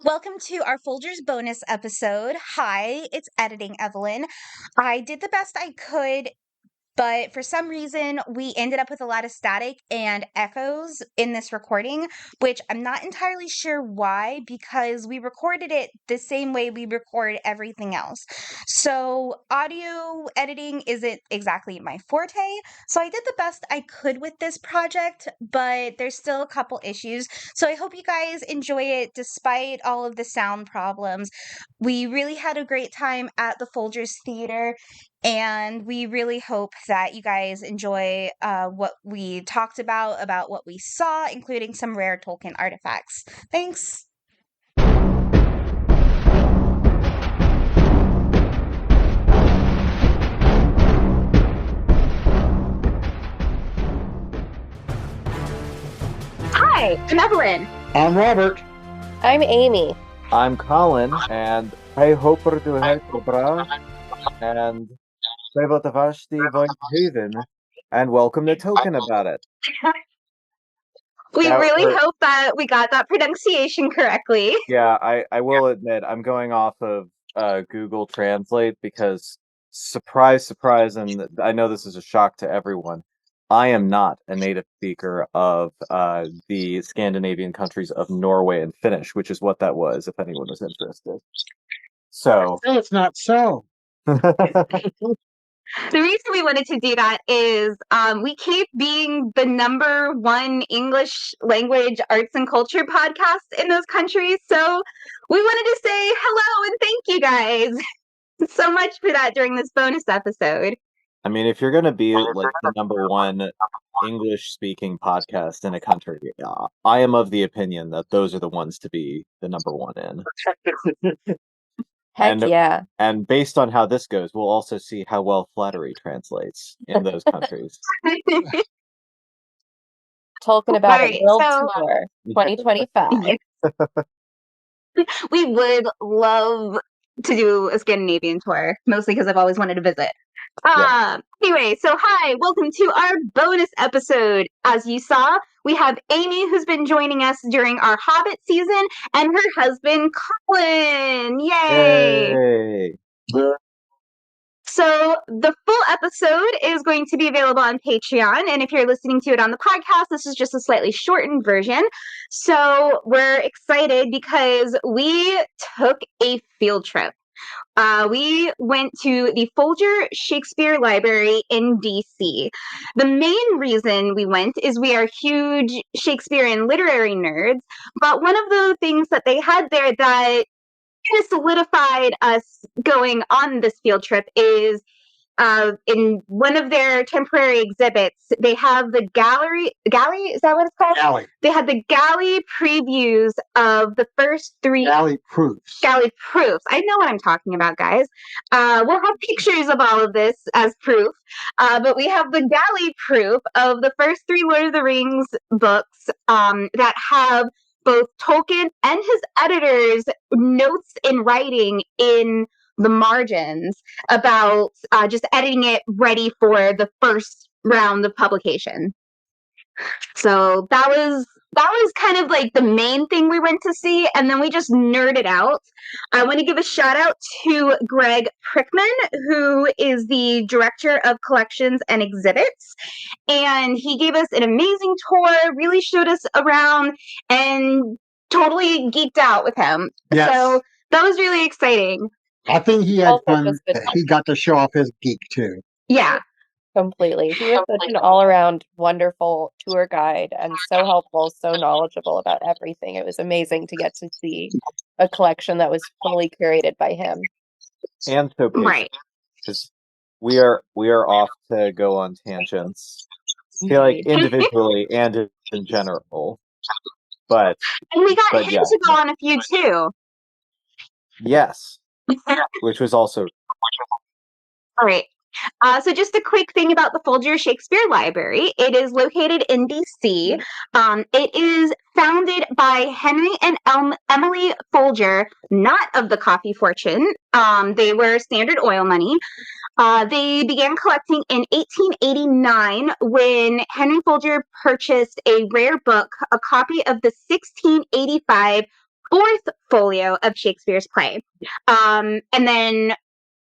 Welcome to our Folger's bonus episode. Hi, it's editing Evelyn. I did the best I could, but for some reason, we ended up with a lot of static and echoes in this recording, which I'm not entirely sure why, because we recorded it the same way we record everything else. So audio editing isn't exactly my forte, so I did the best I could with this project, but there's still a couple issues. So I hope you guys enjoy it despite all of the sound problems. We really had a great time at the Folgers Theater. And we really hope that you guys enjoy what we talked about what we saw, including some rare Tolkien artifacts. Thanks. Hi, I'm Evelyn. I'm Robert. I'm Amy. I'm Colin, and I hope du hältst bra, and and welcome to Token About It. We really hope that we got that pronunciation correctly. Yeah, I will admit, I'm going off of Google Translate because, surprise, surprise, and I know this is a shock to everyone, I am not a native speaker of the Scandinavian countries of Norway and Finnish, which is what that was, if anyone was interested. So... No, it's not so. The reason we wanted to do that is we keep being the #1 English language arts and culture podcast in those countries. So we wanted to say hello and thank you guys so much for that during this bonus episode. I mean, if you're going to be like the #1 English-speaking podcast in a country, I am of the opinion that those are the ones to be the #1 in. Heck yeah. And based on how this goes, we'll also see how well flattery translates in those countries. Talking about a world tour 2025. We would love to do a Scandinavian tour, mostly because I've always wanted to visit. Anyway, so hi, welcome to our bonus episode. As you saw, we have Amy, who's been joining us during our Hobbit season, and her husband, Colin. Yay! So the full episode is going to be available on Patreon, and if you're listening to it on the podcast, this is just a slightly shortened version. So we're excited because we took a field trip. We went to the Folger Shakespeare Library in DC. The main reason we went is we are huge Shakespeare and literary nerds, but one of the things that they had there that kind of solidified us going on this field trip is in one of their temporary exhibits, they have the galley, is that what it's called? Galley. They had the galley previews of the first 3... Galley proofs. Galley proofs. I know what I'm talking about, guys. We'll have pictures of all of this as proof, but we have the galley proof of the first 3 Lord of the Rings books that have both Tolkien and his editors' notes in writing in the margins about just editing it ready for the first round of publication. So that was kind of like the main thing we went to see, and then we just nerded out. I want to give a shout out to Greg Prickman, who is the director of collections and exhibits, and he gave us an amazing tour, really showed us around, and totally geeked out with him. Yes. So that was really exciting. I think he had fun. He got to show off his geek too. Yeah. Completely. He was such an all-around wonderful tour guide and so helpful, so knowledgeable about everything. It was amazing to get to see a collection that was fully curated by him. And so patient, right, because we are off to go on tangents. I feel like individually and in general, and we got him to go on a few too. Yes, which was also all right. So just a quick thing about the Folger Shakespeare Library. It is located in DC. It is founded by Henry and Emily Folger, not of the coffee fortune. They were Standard Oil money. They began collecting in 1889 when Henry Folger purchased a rare book, a copy of the 1685 fourth folio of Shakespeare's play. And then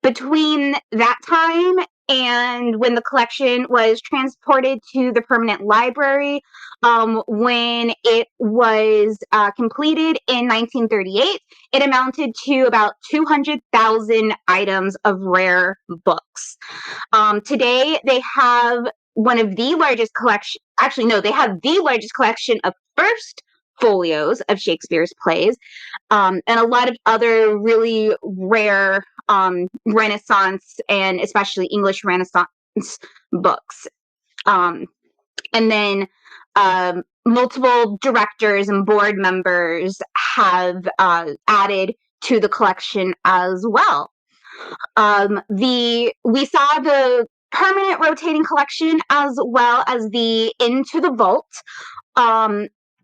between that time and when the collection was transported to the permanent library, when it was completed in 1938, it amounted to about 200,000 items of rare books. Today, they have one of the largest collection. Actually, no, they have the largest collection of first folios of Shakespeare's plays, and a lot of other really rare Renaissance and especially English Renaissance books. And then multiple directors and board members have added to the collection as well. We saw the permanent rotating collection as well as the Into the Vault,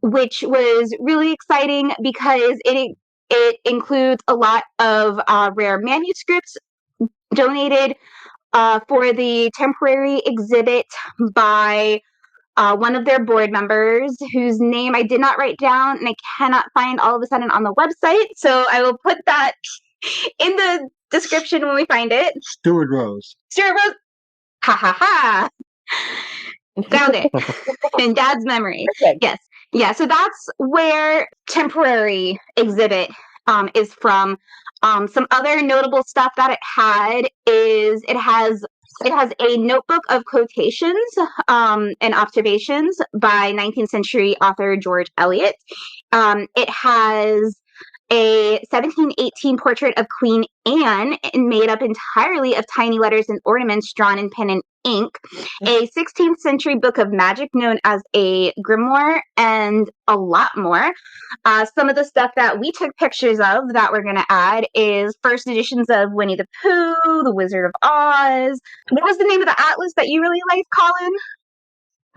which was really exciting because it includes a lot of rare manuscripts donated for the temporary exhibit by one of their board members, whose name I did not write down and I cannot find all of a sudden on the website. So I will put that in the description when we find it. Stuart Rose. Stuart Rose. Ha ha ha. Found it. In Dad's memory. Perfect. Yes. Yeah, so that's where temporary exhibit is from. Some other notable stuff that it had is it has a notebook of quotations and observations by 19th century author George Eliot. It has a 1718 portrait of Queen Anne made up entirely of tiny letters and ornaments drawn in pen and ink, a 16th century book of magic known as a grimoire, and a lot more. Some of the stuff that we took pictures of that we're going to add is first editions of Winnie the Pooh, The Wizard of Oz. What was the name of the atlas that you really liked, Colin?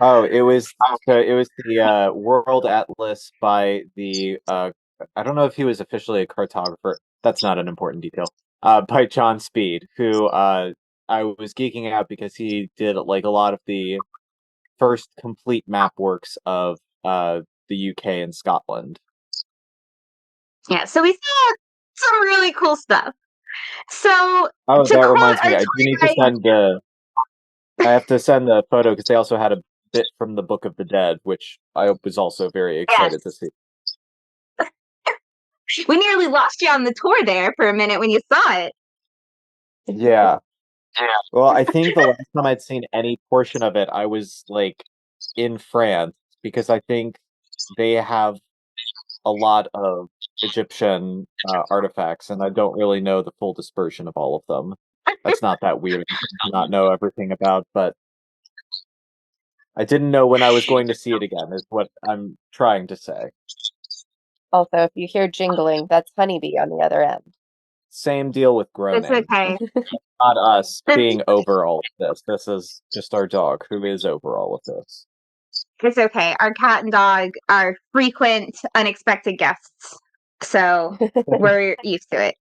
Oh, it was the World Atlas by the I don't know if he was officially a cartographer. That's not an important detail. By John Speed, who I was geeking out because he did like a lot of the first complete map works of the UK and Scotland. Yeah, so we saw some really cool stuff. So that reminds me, I do need to send I have to send the photo because they also had a bit from the Book of the Dead, which I was also very excited to see. We nearly lost you on the tour there for a minute when you saw it. Yeah. Well, I think the last time I'd seen any portion of it, I was like in France because I think they have a lot of Egyptian artifacts, and I don't really know the full dispersion of all of them. That's not that weird to not know everything about, but I didn't know when I was going to see it again, is what I'm trying to say. Also, if you hear jingling, that's Honeybee on the other end. Same deal with groaning. It's okay. Not us being over all of this. This is just our dog who is over all of this. It's okay. Our cat and dog are frequent, unexpected guests. So we're used to it.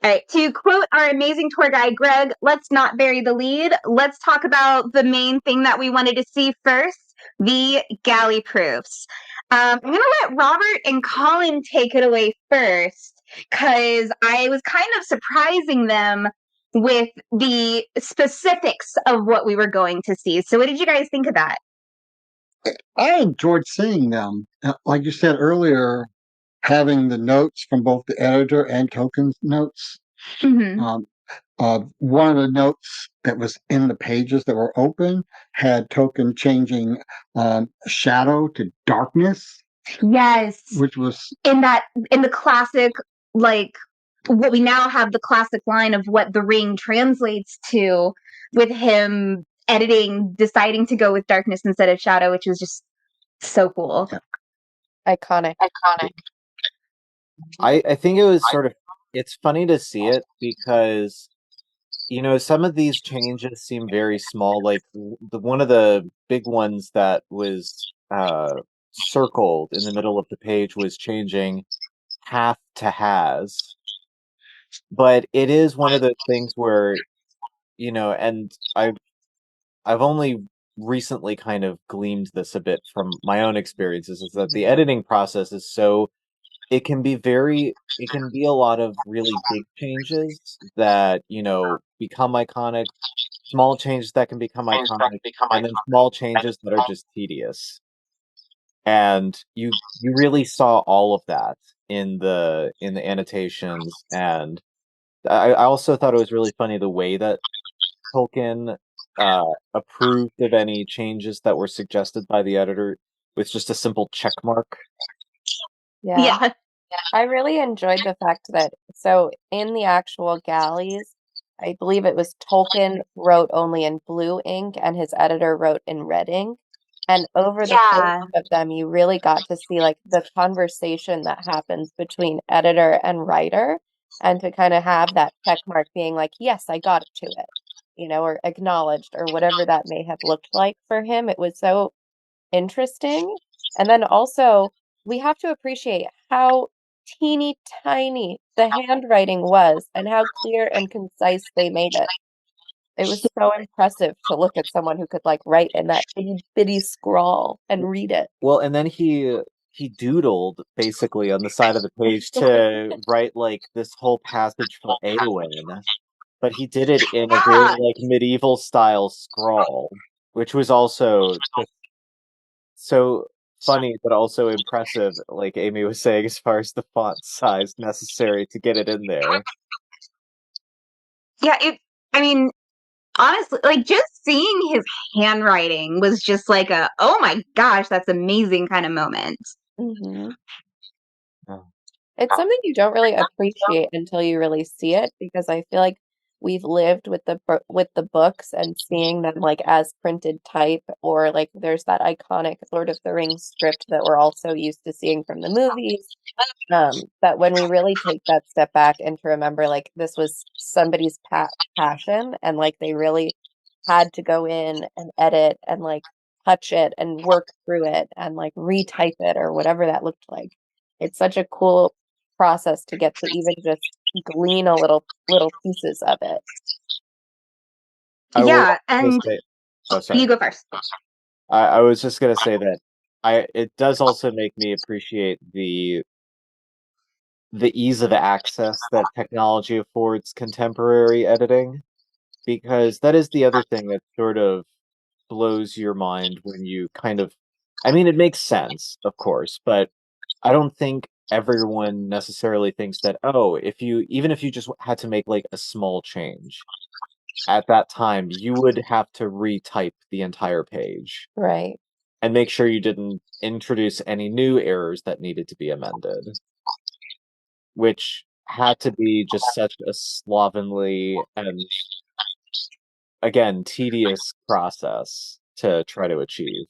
All right. To quote our amazing tour guide, Greg, let's not bury the lead. Let's talk about the main thing that we wanted to see first, the galley proofs. I'm going to let Robert and Colin take it away first because I was kind of surprising them with the specifics of what we were going to see. So what did you guys think of that? I enjoyed seeing them. Like you said earlier, having the notes from both the editor and Token's notes. Mm-hmm. One of the notes that was in the pages that were open had Token changing shadow to darkness. Yes. Which was in the classic, like what we now have the classic line of what the ring translates to, with him deciding to go with darkness instead of shadow, which was just so cool. Iconic. I think it was it's funny to see it because, you know, some of these changes seem very small. Like one of the big ones that was circled in the middle of the page was changing half to has. But it is one of those things where, you know, and I've only recently kind of gleaned this a bit from my own experiences, is that the editing process is so it can be a lot of really big changes that, become iconic, small changes that can become iconic, and then small changes that are just tedious. And you really saw all of that in the annotations, and I also thought it was really funny the way that Tolkien approved of any changes that were suggested by the editor with just a simple check mark. Yeah. Yeah. I really enjoyed the fact that, so in the actual galleys, I believe it was Tolkien wrote only in blue ink and his editor wrote in red ink. And over the course Yeah. of them, you really got to see like the conversation that happens between editor and writer, and to kind of have that check mark being like, yes, I got to it, or acknowledged, or whatever that may have looked like for him. It was so interesting. And then also, we have to appreciate how teeny tiny the handwriting was and how clear and concise they made it. It was so impressive to look at someone who could like write in that itty bitty scrawl and read it. Well, and then he doodled basically on the side of the page to write like this whole passage for Eowyn, but he did it in a very Yeah. like medieval style scrawl, which was also just so funny but also impressive, like Amy was saying, as far as the font size necessary to get it in there. Yeah, I mean, honestly, like just seeing his handwriting was just like a, oh my gosh, that's amazing kind of moment. Hmm. Oh. It's something you don't really appreciate until you really see it, because I feel like we've lived with with the books and seeing them like as printed type, or like there's that iconic Lord of the Rings script that we're also used to seeing from the movies. That when we really take that step back and to remember like this was somebody's passion, and like they really had to go in and edit and like touch it and work through it and like retype it or whatever that looked like. It's such a cool process to get to even just glean a little pieces of it. I will Yeah, also and say, oh, you sorry. go first. I was just gonna say that it does also make me appreciate the ease of access that technology affords contemporary editing, because that is the other thing that sort of blows your mind when you kind of, I mean, it makes sense, of course, but I don't think everyone necessarily thinks that, oh, even if you just had to make like a small change at that time, you would have to retype the entire page Right. and make sure you didn't introduce any new errors that needed to be amended, which had to be just such a slovenly and, again, tedious process to try to achieve.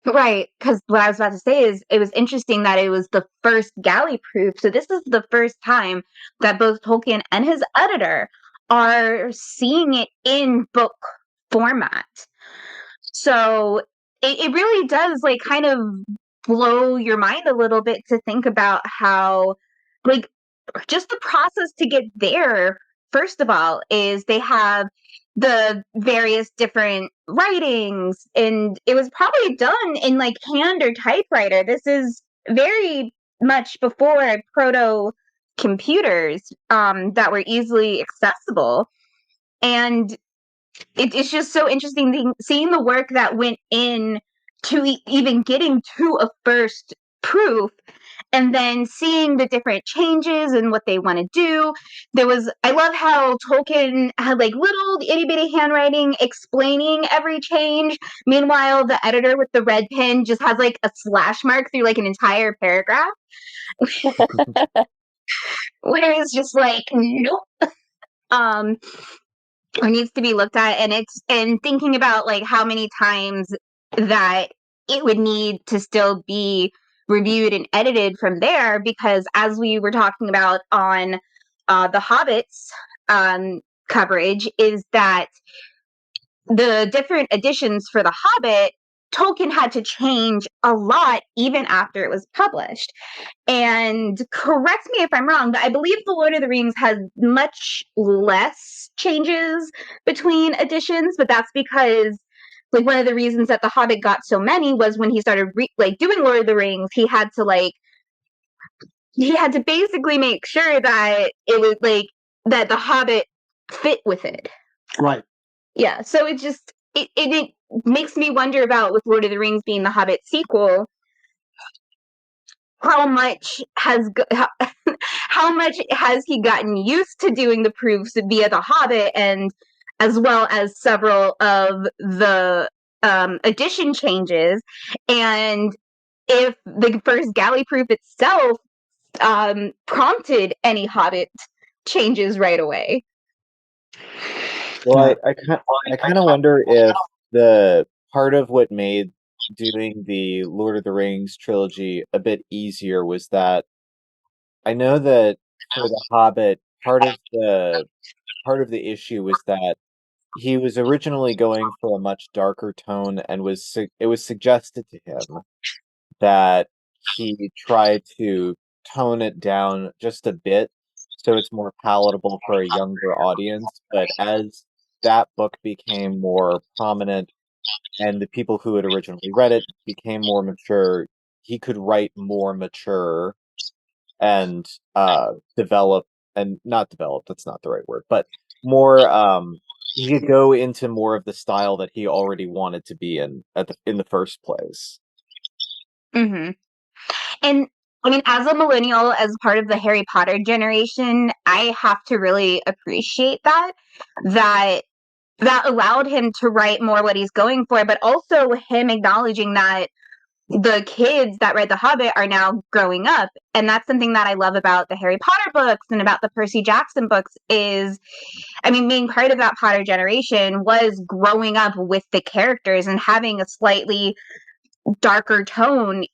Right, because what I was about to say is it was interesting that it was the first galley proof. So this is the first time that both Tolkien and his editor are seeing it in book format. So it really does like kind of blow your mind a little bit to think about how like just the process to get there. First of all, is they have the various different writings, and it was probably done in like hand or typewriter. This is very much before proto computers that were easily accessible, and it's just so interesting seeing the work that went in to even getting to a first proof, and then seeing the different changes and what they want to do. I love how Tolkien had like little itty bitty handwriting explaining every change. Meanwhile, the editor with the red pen just has like a slash mark through like an entire paragraph, where it's just like, nope. Or needs to be looked at, and thinking about like how many times that it would need to still be reviewed and edited from there, because as we were talking about on the Hobbit's coverage, is that the different editions for the Hobbit, Tolkien had to change a lot even after it was published. And correct me if I'm wrong, but I believe The Lord of the Rings has much less changes between editions, but that's because like one of the reasons that The Hobbit got so many was when he started doing Lord of the Rings, he had to like he had to basically make sure that it was like that the Hobbit fit with it. Right. Yeah, so it makes me wonder about, with Lord of the Rings being the Hobbit sequel, how much has how much has he gotten used to doing the proofs via the Hobbit, and as well as several of the edition changes, and if the first galley proof itself prompted any Hobbit changes right away. Well, I kind of wonder if the part of what made doing the Lord of the Rings trilogy a bit easier was that I know that for the Hobbit, part of the issue was that he was originally going for a much darker tone, and it was suggested to him that he tried to tone it down just a bit so it's more palatable for a younger audience. But as that book became more prominent and the people who had originally read it became more mature, he could write more mature and develop and not develop, that's not the right word, but more he could go into more of the style that he already wanted to be in the first place. Mm-hmm. And I mean, as a millennial, as part of the Harry Potter generation, I have to really appreciate that allowed him to write more what he's going for, but also him acknowledging that the kids that read The Hobbit are now growing up. And that's something that I love about the Harry Potter books and about the Percy Jackson books is, I mean, being part of that Potter generation was growing up with the characters and having a slightly darker tone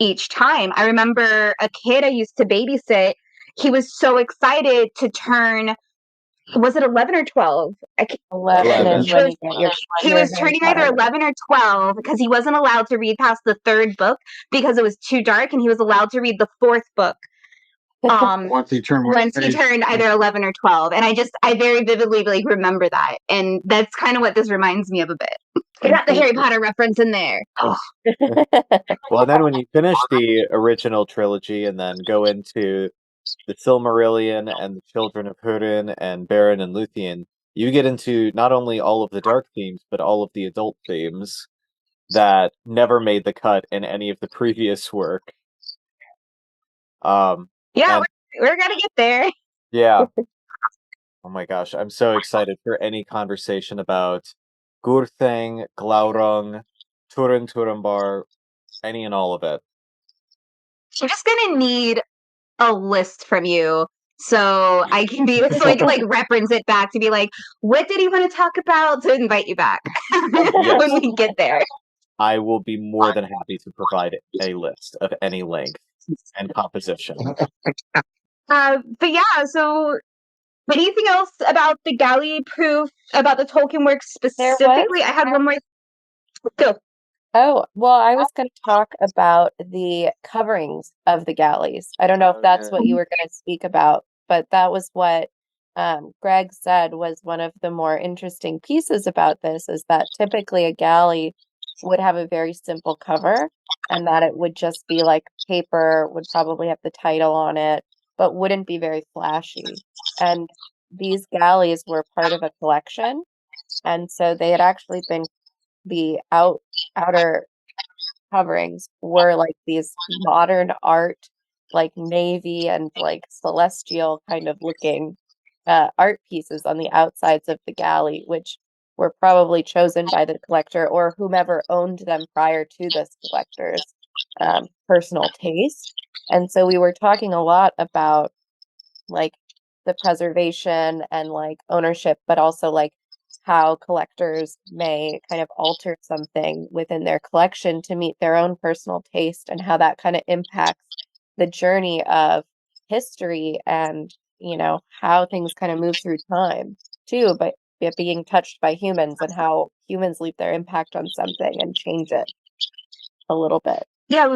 each time. I remember a kid I used to babysit, he was so excited to turn, was it 11 or 12? 11 is He when was, you get your he your was Harry turning either Potter. 11 or 12 because he wasn't allowed to read past the third book because it was too dark, and he was allowed to read the fourth book Once he turned either 11 or 12. And I very vividly like remember that, and that's kind of what this reminds me of a bit. I got the Harry Potter reference in there. Well, then when you finish the original trilogy and then go into the Silmarillion and the Children of Húrin and Beren and Luthien, you get into not only all of the dark themes, but all of the adult themes that never made the cut in any of the previous work. Yeah, and we're gonna get there. yeah. Oh my gosh, I'm so excited for any conversation about Gurthang, Glaurung, Turin Turambar, any and all of it. I'm just gonna need a list from you so I can be so I can like reference it back to be like, what did he want to talk about, to invite you back when we get there. I will be more than happy to provide a list of any length and composition. But yeah, so anything else about the galley proof, about the Tolkien works specifically? I had one more. Go. Oh, well, I was going to talk about the coverings of the galleys. I don't know if that's what you were going to speak about, but that was what Greg said was one of the more interesting pieces about this, is that typically a galley would have a very simple cover, and that it would just be like paper, would probably have the title on it, but wouldn't be very flashy. And these galleys were part of a collection, and so they had actually been the outer coverings were like these modern art, like navy and like celestial kind of looking art pieces on the outsides of the galley, which were probably chosen by the collector or whomever owned them prior to this collector's personal taste. And so we were talking a lot about like the preservation and like ownership, but also like how collectors may kind of alter something within their collection to meet their own personal taste, and how that kind of impacts the journey of history and, how things kind of move through time too, but it being touched by humans and how humans leave their impact on something and change it a little bit. Yeah,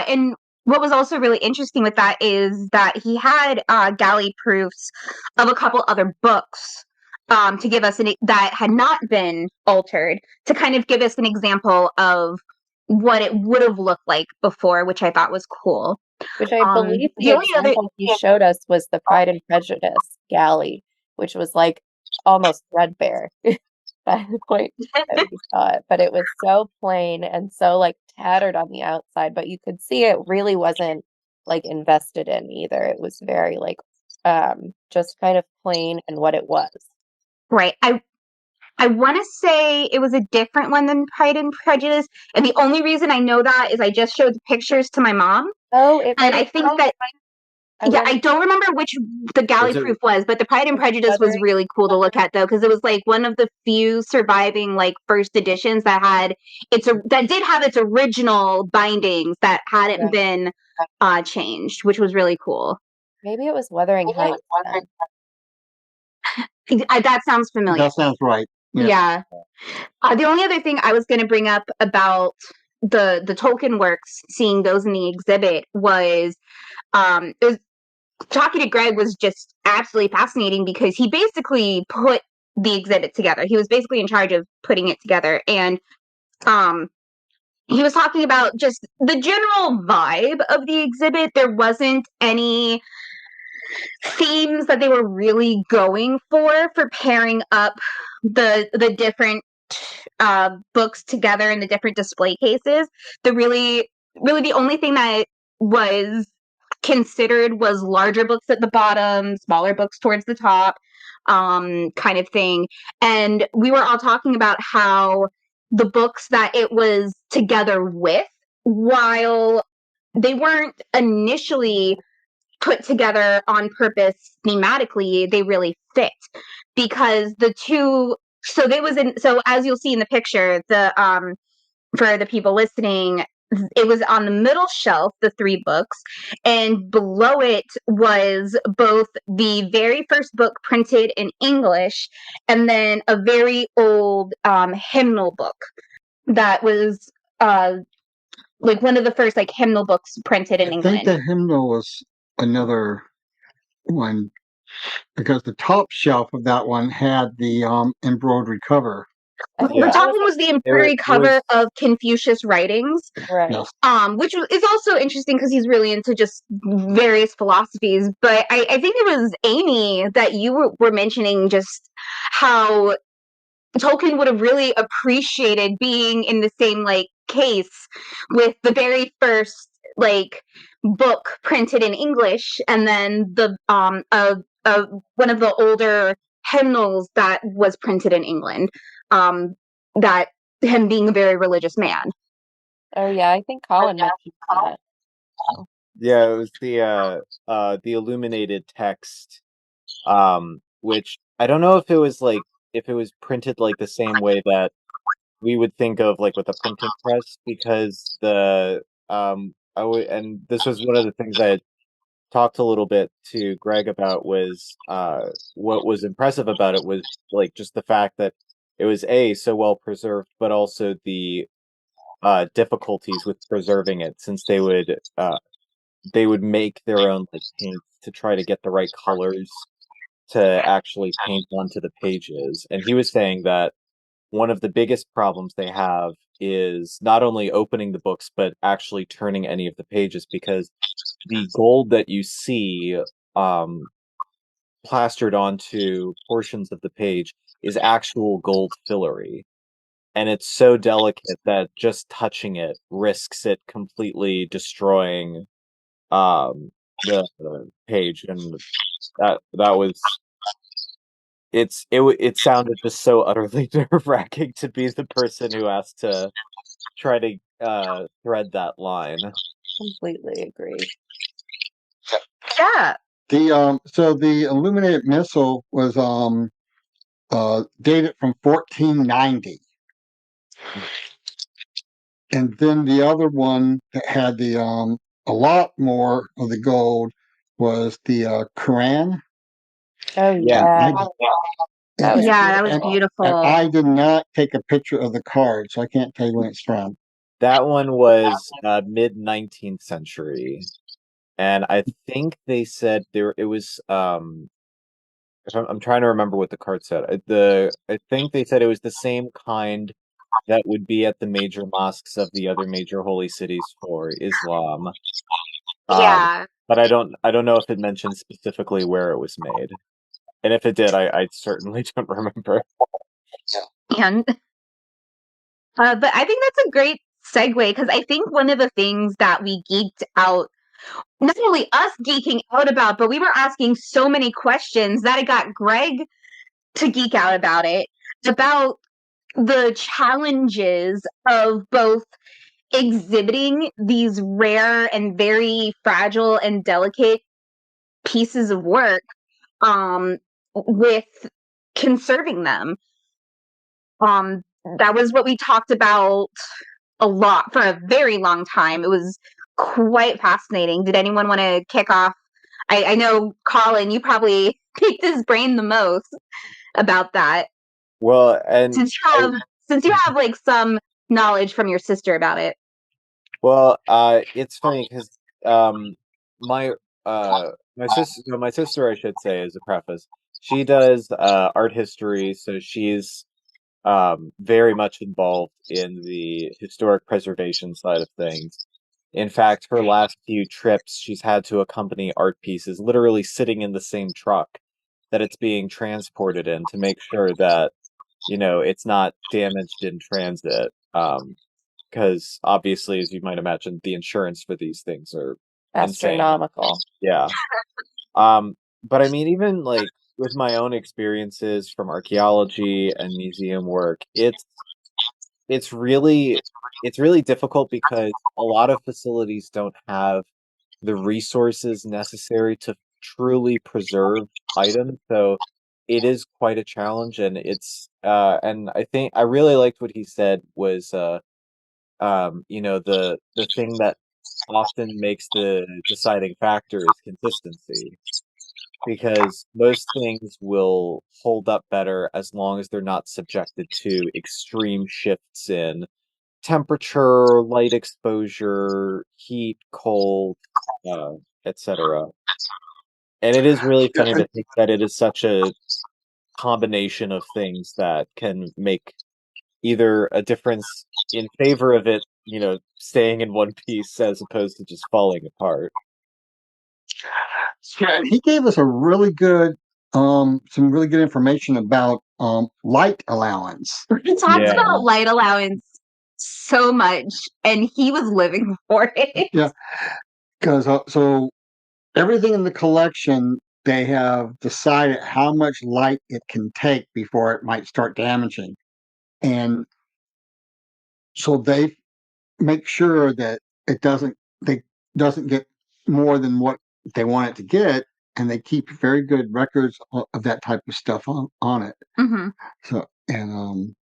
and what was also really interesting with that is that he had galley proofs of a couple other books to give us that had not been altered, to kind of give us an example of what it would have looked like before, which I thought was cool. Which I believe the The only other example he showed us was the Pride and Prejudice galley, which was like almost threadbare by the point that we saw it. But it was so plain and so like tattered on the outside, but you could see it really wasn't like invested in either. It was very like just kind of plain and what it was. right. I want to say it was a different one than Pride and Prejudice, and the only reason I know that is I just showed the pictures to my mom, Oh, it and might I have think been. that I yeah, want I to don't remember which the galley Was it proof was, but the Pride and Prejudice was Wuthering. really cool to look at though, because it was like one of the few surviving like first editions that had that did have its original bindings that hadn't Yeah. been changed, which was really cool. Maybe it was Wuthering Heights then. That sounds familiar. That sounds right. Yeah. The only other thing I was going to bring up about the Tolkien works, seeing those in the exhibit was it was talking to Greg was just absolutely fascinating because he basically put the exhibit together. He was basically in charge of putting it together, and he was talking about just the general vibe of the exhibit. There wasn't any themes that they were really going for pairing up the different books together in the different display cases. Really the only thing that was considered was larger books at the bottom, smaller books towards the top, kind of thing. And we were all talking about how the books that it was together with, while they weren't initially put together on purpose thematically, they really fit because the two. So as you'll see in the picture, the for the people listening, it was on the middle shelf, the 3 books, and below it was both the very first book printed in English and then a very old hymnal book that was like one of the first like hymnal books printed in I England. think the hymnal was another one because the top shelf of that one had the embroidery cover. I think The that top was one was the it embroidery cover was of Confucius writings, right. Yes. which is also interesting because he's really into just various philosophies. But I think it was Amy that you were mentioning just how Tolkien would have really appreciated being in the same like case with the very first like book printed in English, and then the one of the older hymnals that was printed in England. That him being a very religious man. Oh yeah, I think Colin mentioned that. yeah, it was the illuminated text, which I don't know if it was like if it was printed like the same way that we would think of like with a printing press, because and this was one of the things I had talked a little bit to Greg about was what was impressive about it was like just the fact that it was so well preserved, but also the difficulties with preserving it, since they would make their own like paints to try to get the right colors to actually paint onto the pages. And he was saying that one of the biggest problems they have is not only opening the books, but actually turning any of the pages, because the gold that you see um, plastered onto portions of the page is actual gold fillery. And it's so delicate that just touching it risks it completely destroying the page. And that was it sounded just so utterly nerve-wracking to be the person who has to try to thread that line. Completely agree. Yeah. So the illuminated missile was dated from 1490. And then the other one that had the a lot more of the gold was the Quran. Oh Yeah. yeah. That was Yeah, that was And beautiful. I did not take a picture of the card, so I can't tell you when it's from. That one was mid 19th century, and I think they said there it was. If I'm trying to remember what the card said. I think they said it was the same kind that would be at the major mosques of the other major holy cities for Islam. Yeah. But I don't know if it mentioned specifically where it was made. And if it did, I certainly don't remember. And but I think that's a great segue, because I think one of the things that we geeked out, not only us geeking out about, but we were asking so many questions that it got Greg to geek out about it, about the challenges of both exhibiting these rare and very fragile and delicate pieces of work, with conserving them. That was what we talked about a lot for a very long time. It was quite fascinating. Did anyone want to kick off? I know, Colin, you probably picked his brain the most about that, Well, and since you have like some knowledge from your sister about it. well, it's funny because my my sister, I should say, as a preface, she does art history, so she's very much involved in the historic preservation side of things. In fact, her last few trips, she's had to accompany art pieces literally sitting in the same truck that it's being transported in to make sure that, it's not damaged in transit. Because obviously, as you might imagine, the insurance for these things are insane. Astronomical. Yeah. But I mean, even like with my own experiences from archaeology and museum work, it's really it's really difficult because a lot of facilities don't have the resources necessary to truly preserve items. So it is quite a challenge, and and I think I really liked what he said was the thing that often makes the deciding factor is consistency, because most things will hold up better as long as they're not subjected to extreme shifts in temperature, light exposure, heat, cold, uh, etc. And it is really funny to think that it is such a combination of things that can make either a difference in favor of it, staying in one piece as opposed to just falling apart. Yeah, and he gave us some really good information about light allowance. He talks about light allowance so much, and he was living for it. Yeah, because so everything in the collection, they have decided how much light it can take before it might start damaging, and so they make sure that they doesn't get more than what they want it to get, and they keep very good records of that type of stuff on it. Mm-hmm. So and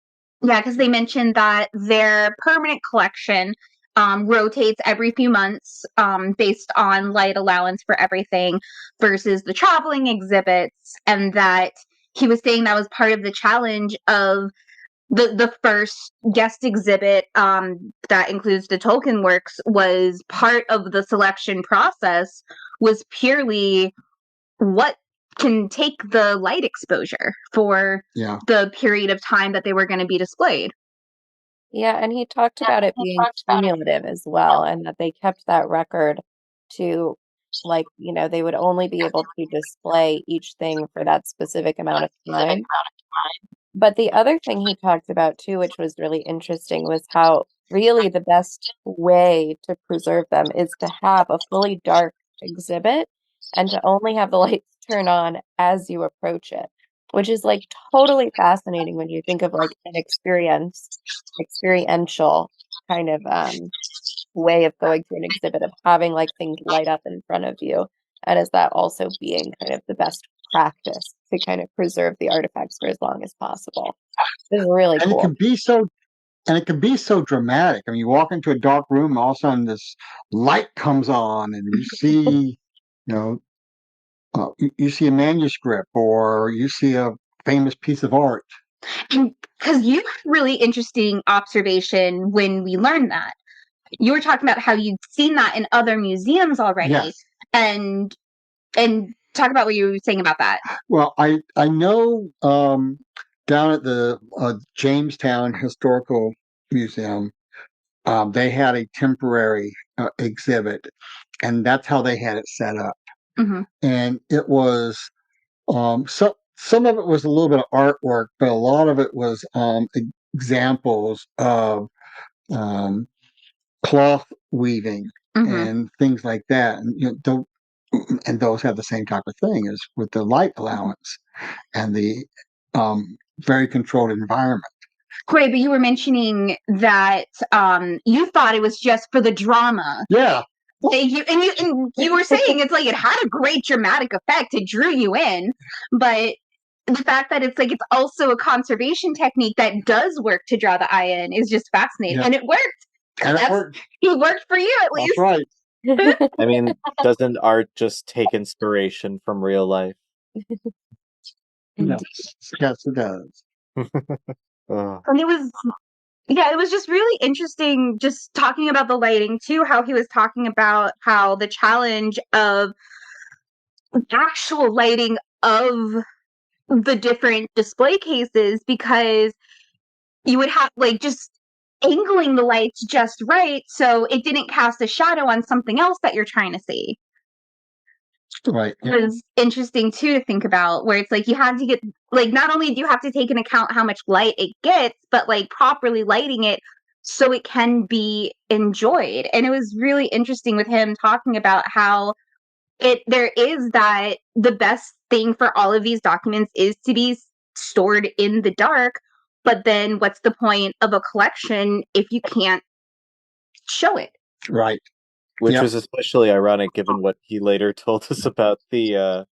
Yeah, because they mentioned that their permanent collection rotates every few months, based on light allowance for everything, versus the traveling exhibits, and that he was saying that was part of the challenge of the first guest exhibit, that includes the Tolkien works, was part of the selection process, was purely what can take the light exposure for the period of time that they were going to be displayed. Yeah, and he talked about it being cumulative as well, and that they kept that record to, like, they would only be able to display each thing for that specific amount of time. But the other thing he talked about too, which was really interesting, was how really the best way to preserve them is to have a fully dark exhibit and to only have the lights turn on as you approach it, which is like totally fascinating when you think of like an experiential kind of way of going to an exhibit, of having like things light up in front of you. And is that also being kind of the best practice to kind of preserve the artifacts for as long as possible? This is really and cool. it can be so dramatic. I mean, you walk into a dark room, and all of a sudden this light comes on, and you see, you see a manuscript, or you see a famous piece of art. Because you had a really interesting observation when we learned that. You were talking about how you'd seen that in other museums already. Yes. And talk about what you were saying about that. Well, I know down at the Jamestown Historical Museum, they had a temporary exhibit, and that's how they had it set up. Mm-hmm. And it was some of it was a little bit of artwork, but a lot of it was examples of cloth weaving and things like that. And and those have the same type of thing as with the light allowance and the very controlled environment. Great, but you were mentioning that you thought it was just for the drama. Yeah. Like you were saying it's like it had a great dramatic effect. It drew you in, but the fact that it's also a conservation technique that does work to draw the eye in is just fascinating, and it worked. And it worked. It worked for you at least. That's right. I mean, doesn't art just take inspiration from real life? Yes, yes, it does. And it was just really interesting just talking about the lighting too, how he was talking about how the challenge of actual lighting of the different display cases, because you would have just angling the lights just right so it didn't cast a shadow on something else that you're trying to see. Right. It was interesting too to think about, where it's you had to get not only do you have to take into account how much light it gets, but properly lighting it so it can be enjoyed. And it was really interesting with him talking about how there is that the best thing for all of these documents is to be stored in the dark, but then what's the point of a collection if you can't show it? Right. Which was especially ironic given what he later told us about the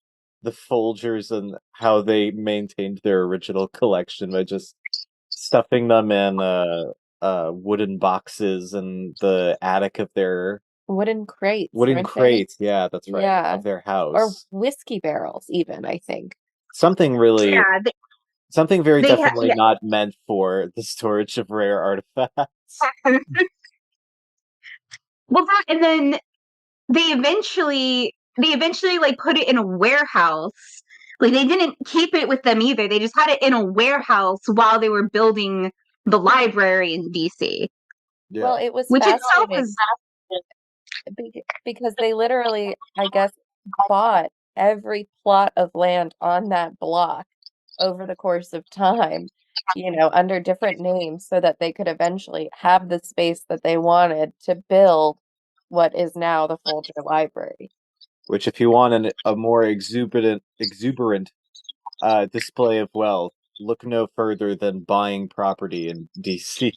Folgers and how they maintained their original collection by just stuffing them in wooden boxes in the attic of their Wooden crates. Yeah, that's right. Yeah. Of their house. Or whiskey barrels, even, I think. Something really something very definitely yeah. not meant for the storage of rare artifacts. Well, and then they eventually put it in a warehouse. They didn't keep it with them either. They just had it in a warehouse while they were building the library in DC. Yeah. Well, it was which itself fascinating is because they literally, I guess, bought every plot of land on that block over the course of time, under different names, so that they could eventually have the space that they wanted to build what is now the Folger Library. Which, if you want a more exuberant display of wealth, look no further than buying property in DC.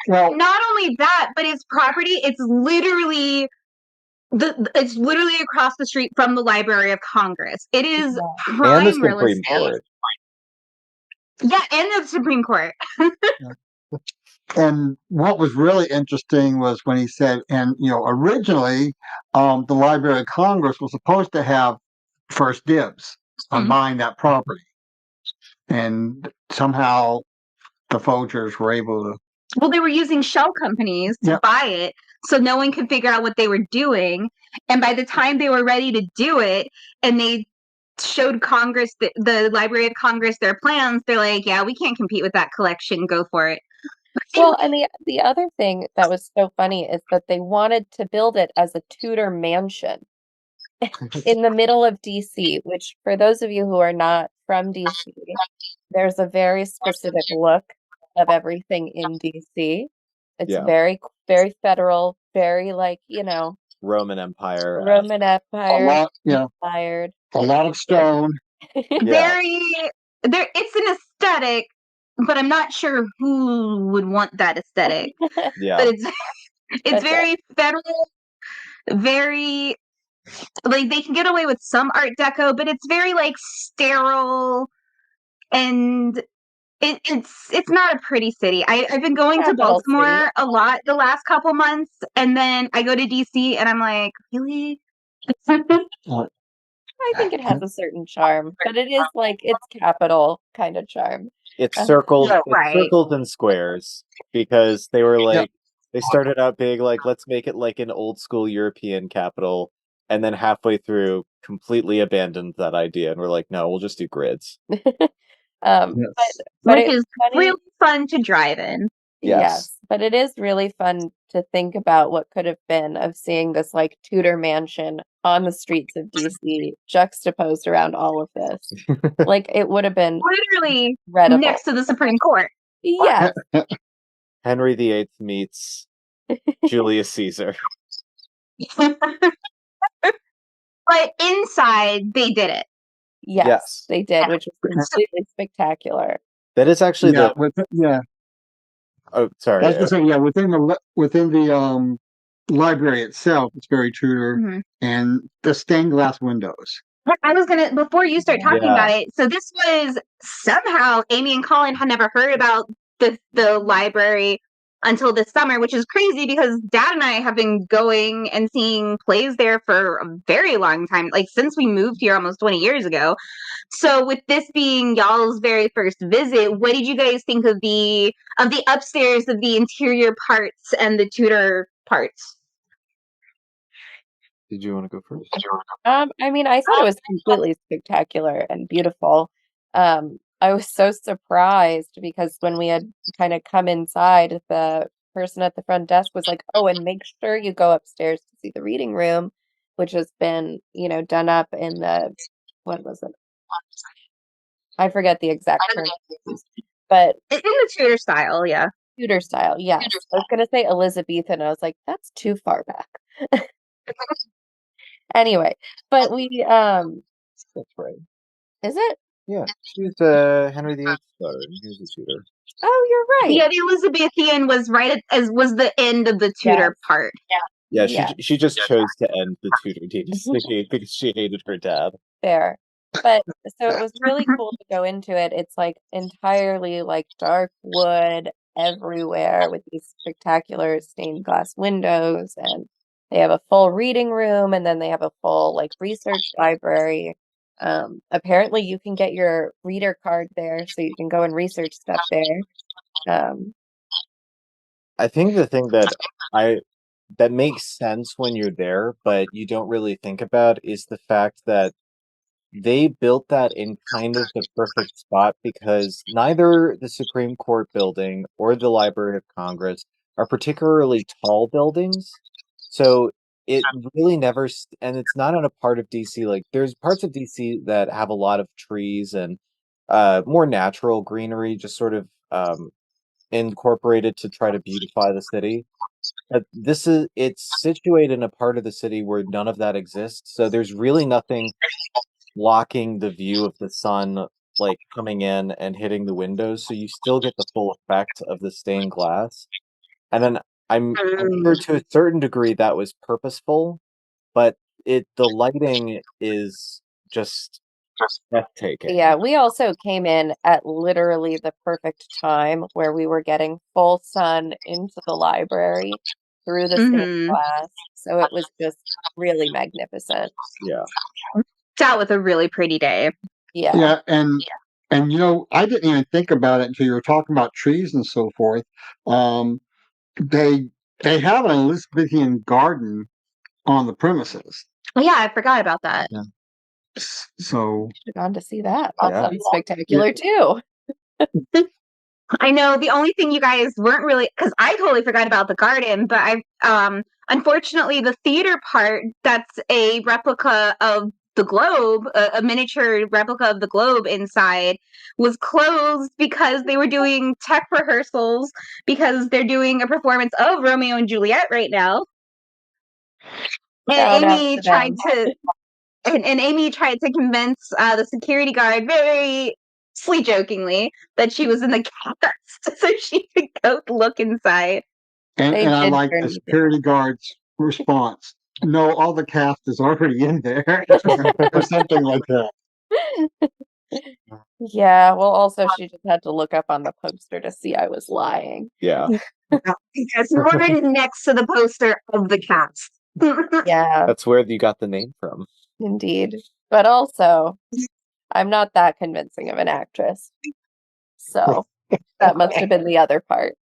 Well, not only that, but its property, it's literally across the street from the Library of Congress. It is prime and the real Supreme estate. Court. Yeah, and the Supreme Court. And what was really interesting was when he said, and originally, the Library of Congress was supposed to have first dibs on buying that property, and somehow the Folgers were able to. Well, they were using shell companies to buy it, so no one could figure out what they were doing. And by the time they were ready to do it, and they showed Congress, the Library of Congress, their plans, they're like, yeah, we can't compete with that collection. Go for it. Well, and the other thing that was so funny is that they wanted to build it as a Tudor mansion in the middle of DC, which, for those of you who are not from DC, there's a very specific look of everything in DC. It's very, very federal, very Roman Empire. Inspired. A lot of stone. It's an aesthetic, but I'm not sure who would want that aesthetic. Yeah. But it's very federal, very they can get away with some Art Deco, but it's very sterile, and it's not a pretty city. I've been going to Baltimore a lot the last couple months, and then I go to DC and I'm like, really? I think it has a certain charm, but it is its capital kind of charm. It's circled in squares because they were they started out big, let's make it like an old school European capital, and then halfway through completely abandoned that idea and we're like, no, we'll just do grids. But which is really fun to drive in. Yes, but it is really fun to think about what could have been of seeing this like Tudor mansion on the streets of DC juxtaposed around all of this. Like it would have been Literally incredible. next to the Supreme Court. Yes. Henry VIII meets Julius Caesar. But inside, they did it. Yes, they did, which was completely spectacular. That is actually Yeah, the Oh, sorry. I was gonna say, yeah, within the library itself, it's very Tudor, Mhm. and the stained glass windows. I was gonna, before you start talking Yeah. about it, so this was somehow Amy and Colin had never heard about the library until this summer, which is crazy because Dad and I have been going and seeing plays there for a very long time, like since we moved here almost 20 years ago. So with this being y'all's very first visit, what did you guys think of the upstairs, of the interior parts and the Tudor parts? Did you want to go first? I mean, I thought it was completely spectacular and beautiful. I was so surprised because when we had kind of come inside, the person at the front desk was like, "Oh, and make sure you go upstairs to see the reading room," which has been, done up in the, what was it? I forget the exact term, but In the Tudor style, yeah. Tudor style, yes. I was gonna say Elizabethan, I was like, that's too far back. Anyway, but we That's right. is it? Yeah, she's Henry VIII's daughter. He was a Tudor. Oh, you're right. Yeah, the Elizabethan was as was the end of the Tudor part. Yeah, Yeah. she just chose to end the Tudor dynasty because she hated her dad. Fair. But so it was really cool to go into it. It's like entirely like dark wood everywhere with these spectacular stained glass windows, and they have a full reading room, and then they have a full like research library. Apparently you can get your reader card there, so you can go and research stuff there. I think the thing that makes sense when you're there, but you don't really think about is the fact that they built that in kind of the perfect spot because neither the Supreme Court building or the Library of Congress are particularly tall buildings. So it really never, and it's not in a part of DC. Like there's parts of DC that have a lot of trees and more natural greenery, just sort of incorporated to try to beautify the city. It's situated in a part of the city where none of that exists. So there's really nothing blocking the view of the sun like coming in and hitting the windows, so you still get the full effect of the stained glass. And then I'm sure to a certain degree that was purposeful, but the lighting is just breathtaking. Yeah, we also came in at literally the perfect time where we were getting full sun into the library through the stained glass. So it was just really magnificent. Yeah. It's out with a really pretty day. Yeah. Yeah, and I didn't even think about it until you were talking about trees and so forth. They they have an Elizabethan garden on the premises. Oh yeah, I forgot about that. Yeah. So Should have gone to see that. That Yeah. sounds spectacular too. I know the only thing you guys weren't really, because I totally forgot about the garden, but unfortunately the theater part, that's a replica of the globe, a miniature replica of the globe inside, was closed because they were doing tech rehearsals because they're doing a performance of Romeo and Juliet right now. And Shout out Amy to tried them. to and Amy tried to convince the security guard very sweet jokingly that she was in the cast so she could go look inside. and, They and I did like turn the me security guard's response. No, all the cast is already in there, or something like that. Yeah, well, also she just had to look up on the poster to see I was lying. Yeah. Because we're right next to the poster of the cast. Yeah, That's where you got the name from. indeed. But also, I'm not that convincing of an actress. So that must have been the other part.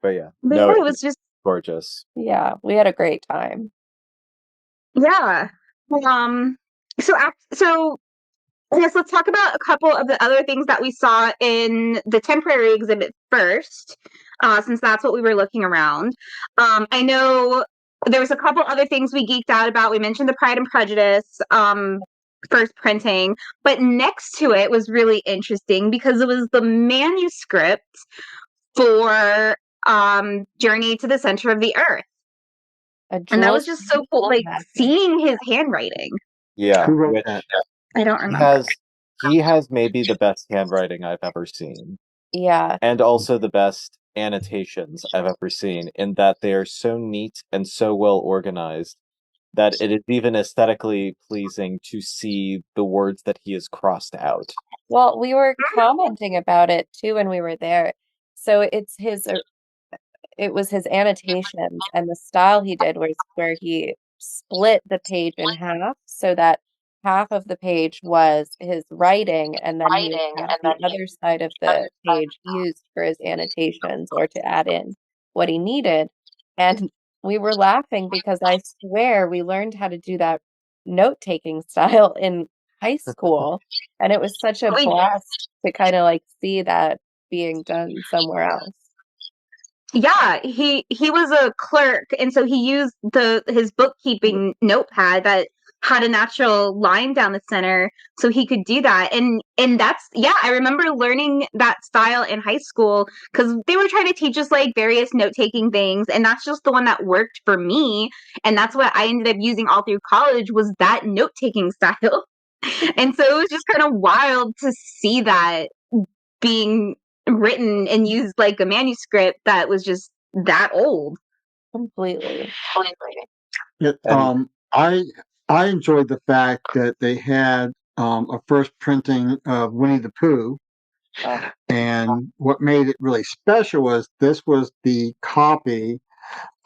But yeah. But No, yeah, it was just, gorgeous. Yeah, we had a great time. yeah. So Yes, let's talk about a couple of the other things that we saw in the temporary exhibit first, since that's what we were looking around. I know there was a couple other things we geeked out about. We mentioned the Pride and Prejudice first printing, but next to it was really interesting because it was the manuscript for Journey to the Center of the Earth. And that was just so cool, like seeing his handwriting. Yeah, Who wrote which that? I don't remember. he has maybe the best handwriting I've ever seen, Yeah. and also the best annotations I've ever seen, in that they are so neat and so well organized that it is even aesthetically pleasing to see the words that he has crossed out. Well, we were commenting about it too when we were there. So it was his annotations, and the style he did was where he split the page in half so that half of the page was his writing, and then he would have the other side of the page used for his annotations or to add in what he needed. And we were laughing because I swear we learned how to do that note-taking style in high school, and it was such a blast to kind of like see that being done somewhere else. Yeah, he was a clerk, and so he used his bookkeeping notepad that had a natural line down the center, so he could do that. And that's, yeah, I remember learning that style in high school because they were trying to teach us like various note-taking things, and that's just the one that worked for me, and that's what I ended up using all through college was that note-taking style. And so it was just kind of wild to see that being written and used like a manuscript that was just that old. Completely. Yeah, And I enjoyed the fact that they had a first printing of Winnie the Pooh, Oh, and what made it really special was this was the copy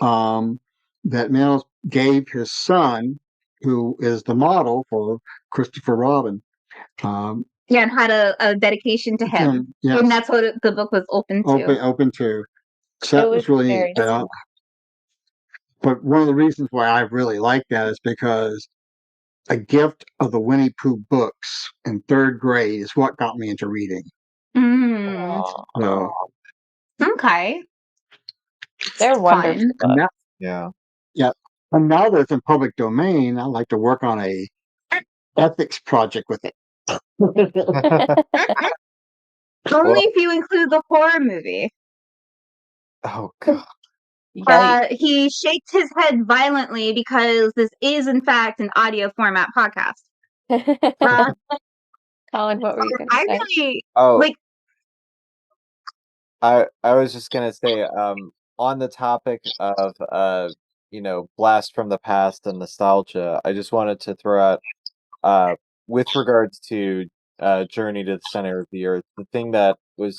that Mills gave his son, who is the model for Christopher Robin. Yeah, and had a dedication to him. Yes, And that's what the book was open to. open to. So it that was was really neat. very sweet. But one of the reasons why I really like that is because a gift of the Winnie Pooh books in third grade is what got me into reading. Mm, So, okay. They're Fun. wonderful and books. now, yeah. and now that it's in public domain, I like to work on a ethics project with it. Only if you include the horror movie. Oh god. Yikes. He shakes his head violently because this is, in fact, an audio format podcast. Colin, what were you going to I say? really Oh, like. I was just gonna say, on the topic of blast from the past and nostalgia, I just wanted to throw out, with regards to Journey to the Center of the Earth, the thing that was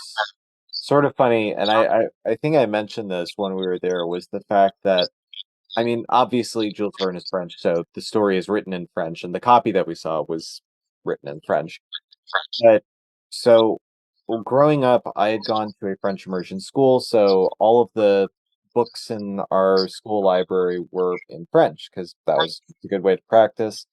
sort of funny, and I think I mentioned this when we were there, was the fact that, I mean, obviously Jules Verne is French, so the story is written in French, and the copy that we saw was written in French. But so, well, growing up, I had gone to a French immersion school, so all of the books in our school library were in French because that was a good way to practice.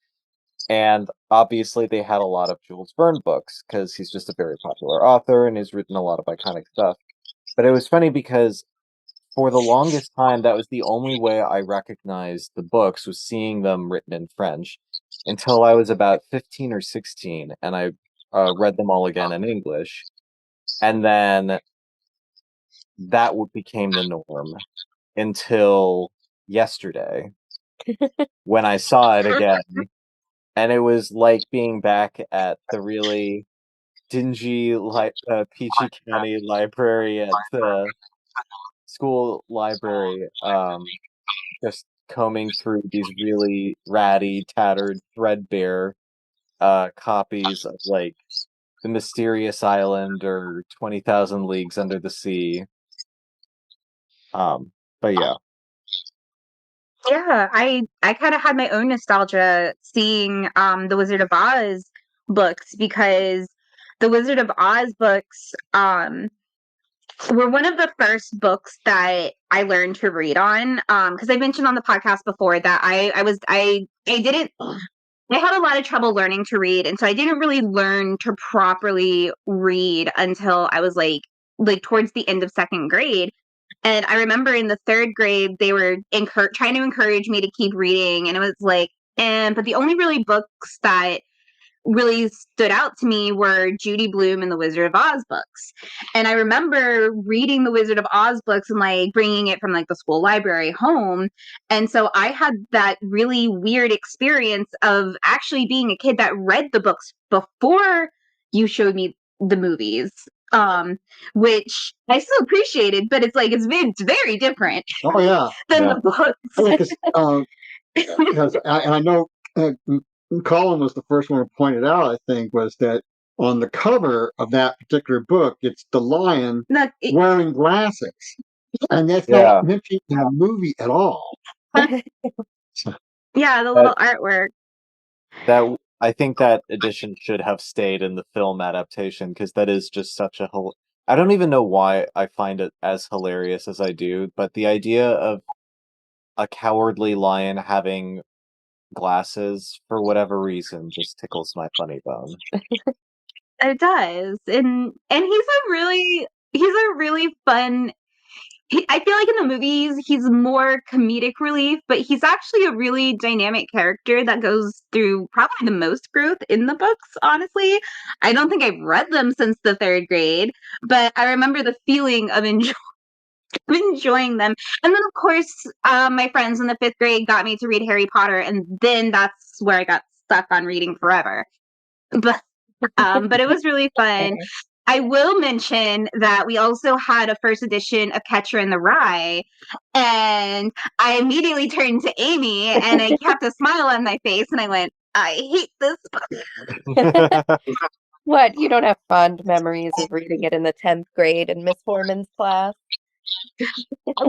And obviously, they had a lot of Jules Verne books because he's just a very popular author and he's written a lot of iconic stuff. But it was funny because for the longest time, that was the only way I recognized the books, was seeing them written in French, until I was about 15 or 16, and I read them all again in English. And then that became the norm until yesterday when I saw it again. And it was like being back at the really dingy, Peachy County library at the school library, just combing through these really ratty, tattered, threadbare copies of like The Mysterious Island or 20,000 Leagues Under the Sea. But yeah. Yeah, I kind of had my own nostalgia seeing the Wizard of Oz books because the Wizard of Oz books were one of the first books that I learned to read on. Because I mentioned on the podcast before that I didn't I had a lot of trouble learning to read, and so I didn't really learn to properly read until I was like towards the end of second grade. And I remember in the third grade, they were trying to encourage me to keep reading, and it was like, but the only really books that really stood out to me were Judy Blume and the Wizard of Oz books. And I remember reading the Wizard of Oz books and like bringing it from like the school library home. And so I had that really weird experience of actually being a kid that read the books before you showed me the movies. Which I still appreciated, but it's like it's very different. Oh yeah, than the books. Because I know Colin was the first one to point it out. I think was that on the cover of that particular book, it's the lion wearing glasses, and that's not mentioned in the movie at all. Yeah, the little artwork. That I think that edition should have stayed in the film adaptation because that is just such a I don't even know why I find it as hilarious as I do, but the idea of a cowardly lion having glasses for whatever reason just tickles my funny bone. It does, and he's a really fun. I feel like in the movies he's more comedic relief, but he's actually a really dynamic character that goes through probably the most growth in the books. Honestly, I don't think I've read them since the third grade, but I remember the feeling of enjoying them. And then, of course, my friends in the fifth grade got me to read Harry Potter, and then that's where I got stuck on reading forever. But it was really fun. I will mention that we also had a first edition of Catcher in the Rye, and I immediately turned to Amy, and I kept a smile on my face, and I went, I hate this book. What, you don't have fond memories of reading it in the 10th grade in Miss Foreman's class?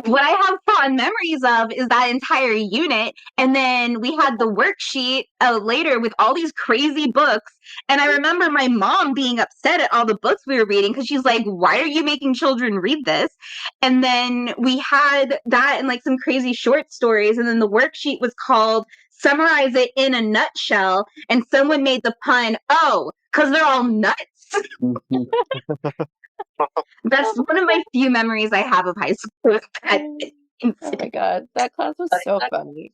What I have fond memories of is that entire unit, and then we had the worksheet later with all these crazy books, and I remember my mom being upset at all the books we were reading because she's like, why are you making children read this? And then we had that and like some crazy short stories, and then the worksheet was called Summarize It in a Nutshell, and someone made the pun, oh, because they're all nuts. That's one of my few memories I have of high school. Oh my god, that class was so funny.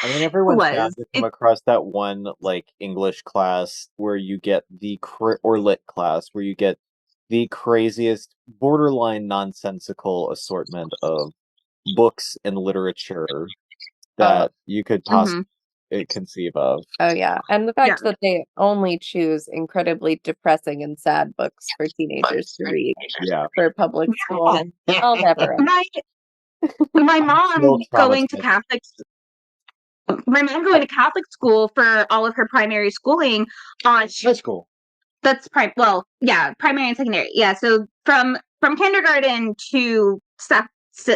I mean, everyone's bound to come across that one like English class where you get or lit class where you get the craziest, borderline nonsensical assortment of books and literature that you could possibly conceive of. Oh yeah, and the fact that they only choose incredibly depressing and sad books for teenagers to read for public school. I'll never. My mom going to Catholic. My mom going to Catholic school for all of her primary schooling. High school. That's primary and secondary. Yeah, so from kindergarten to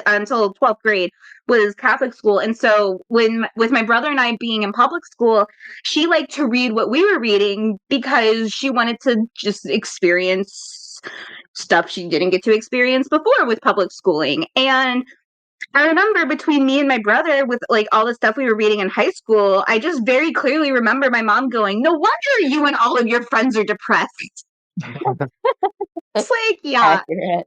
until 12th grade was Catholic school. And so with my brother and I being in public school, she liked to read what we were reading because she wanted to just experience stuff she didn't get to experience before with public schooling. And I remember between me and my brother with like all the stuff we were reading in high school, I just very clearly remember my mom going, no wonder you and all of your friends are depressed. It's like, yeah. Accurate.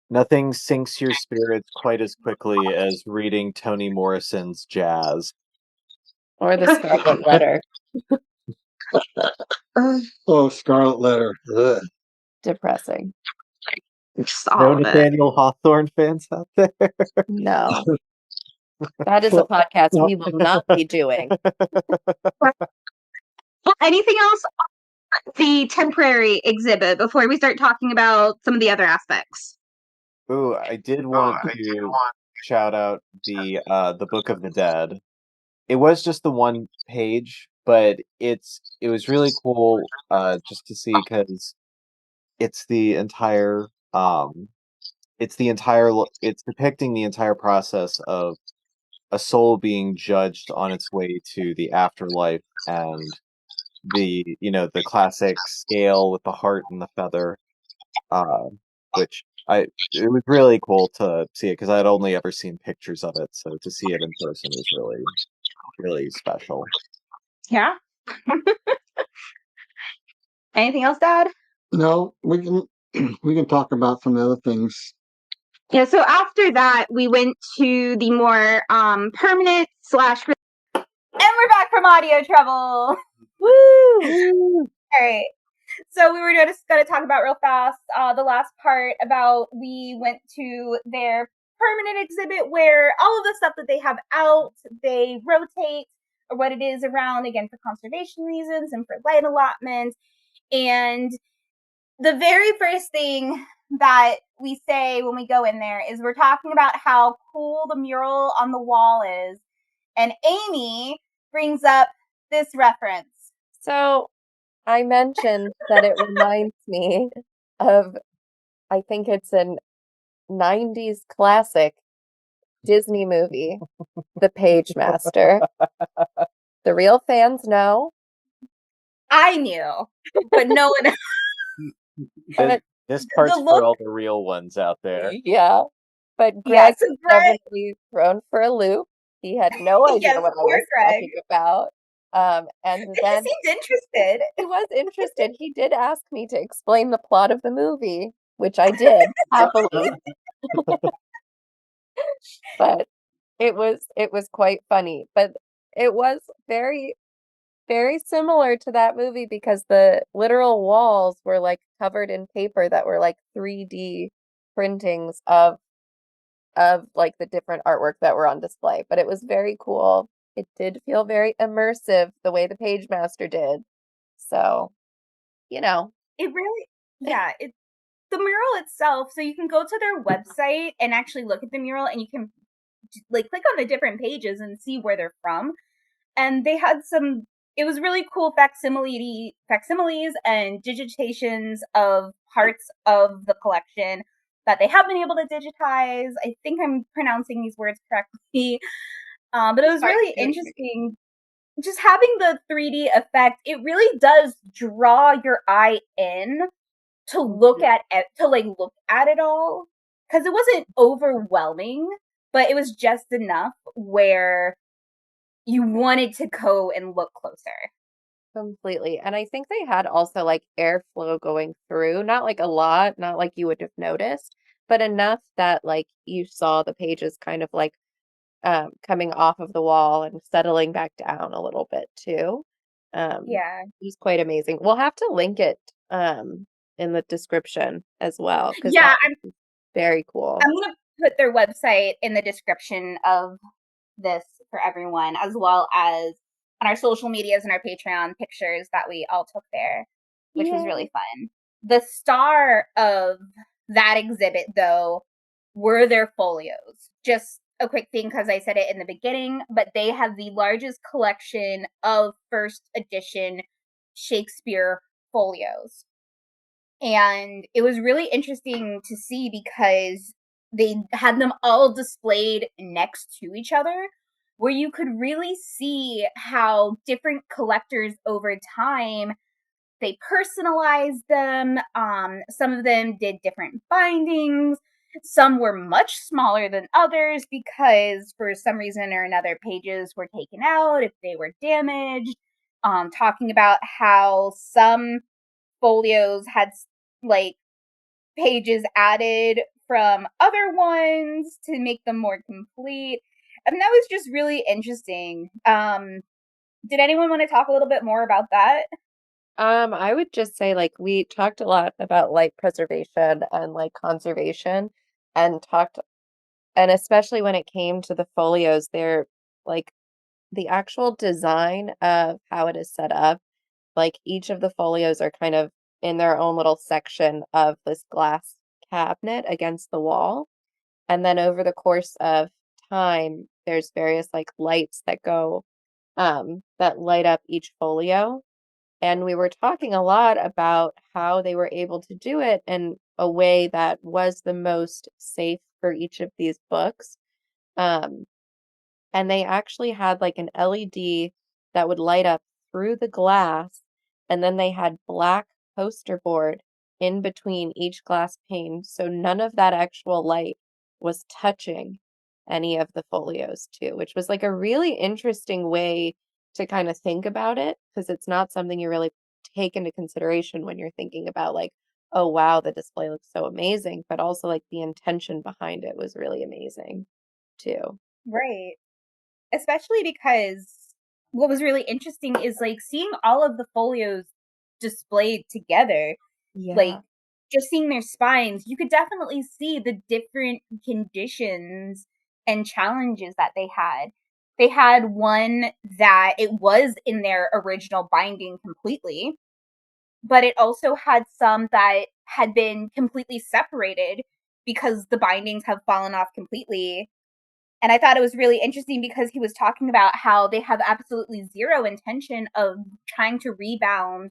Nothing sinks your spirits quite as quickly as reading Toni Morrison's Jazz. Or the Scarlet Letter. Oh, Scarlet Letter. Ugh. Depressing. No Nathaniel Hawthorne fans out there? No. That is a podcast we will not be doing. Anything else on the temporary exhibit before we start talking about some of the other aspects? Ooh, I did want to shout out the Book of the Dead. It was just the one page, but it was really cool just to see because it's depicting the entire process of a soul being judged on its way to the afterlife and the classic scale with the heart and the feather, which it was really cool to see it because I had only ever seen pictures of it, so to see it in person was really really special. Yeah. Anything else, Dad? No, we can talk about some other things. Yeah, so after that, we went to the more permanent slash. And we're back from audio trouble. Woo! All right. So we were just going to talk about real fast the last part about we went to their permanent exhibit where all of the stuff that they have out, they rotate or what it is around, again, for conservation reasons and for light allotment. And the very first thing that we say when we go in there is we're talking about how cool the mural on the wall is. And Amy brings up this reference. So I mentioned that it reminds me of, I think it's an 90s classic Disney movie, The Page Master. The real fans know. I knew, but no one else. This part's for all the real ones out there. Yeah. But Greg was definitely thrown for a loop. He had no idea what I was talking about. And then he seemed interested. He was interested. He did ask me to explain the plot of the movie, which I did happily. But it was quite funny. But it was very, very similar to that movie because the literal walls were like covered in paper that were like 3D printings of like the different artwork that were on display. But it was very cool. It did feel very immersive the way the Page Master did. So, it really, yeah, the mural itself. So you can go to their website and actually look at the mural, and you can like click on the different pages and see where they're from. And they had some. It was really cool facsimiles and digitations of parts of the collection that they have been able to digitize. I think I'm pronouncing these words correctly. But it was really interesting. Just having the 3D effect, it really does draw your eye in to look at it, look at it all, because it wasn't overwhelming, but it was just enough where you wanted to go and look closer. Completely. And I think they had also like airflow going through, not like a lot, not like you would have noticed, but enough that like you saw the pages kind of like coming off of the wall and settling back down a little bit too. Yeah. It was quite amazing. We'll have to link it in the description as well because Yeah, very cool. I'm gonna put their website in the description of this for everyone, as well as on our social medias and our Patreon pictures that we all took there, which was really fun. The star of that exhibit, though, were their folios. Just a quick thing, because I said it in the beginning, but they have the largest collection of first edition Shakespeare folios. And it was really interesting to see because they had them all displayed next to each other, where you could really see how different collectors over time, they personalized them. Some of them did different bindings. Some were much smaller than others because for some reason or another pages were taken out if they were damaged. Talking about how some folios had like pages added from other ones to make them more complete. And that was just really interesting. Did anyone want to talk a little bit more about that? I would just say like we talked a lot about light preservation and like conservation and especially when it came to the folios, they're like the actual design of how it is set up, like each of the folios are kind of in their own little section of this glass cabinet against the wall. And then over the course of time, there's various like lights that go that light up each folio. And we were talking a lot about how they were able to do it in a way that was the most safe for each of these books. And they actually had like an LED that would light up through the glass, and then they had black poster board in between each glass pane, so none of that actual light was touching any of the folios too, which was like a really interesting way to kind of think about it, because it's not something you really take into consideration when you're thinking about like, oh wow, the display looks so amazing, but also like the intention behind it was really amazing too. Right. Especially because what was really interesting is like seeing all of the folios displayed together, like Yeah. just seeing their spines, you could definitely see the different conditions and challenges that they had. They had one that it was in their original binding completely, but it also had some that had been completely separated because the bindings have fallen off completely. And I thought it was really interesting because he was talking about how they have absolutely zero intention of trying to rebound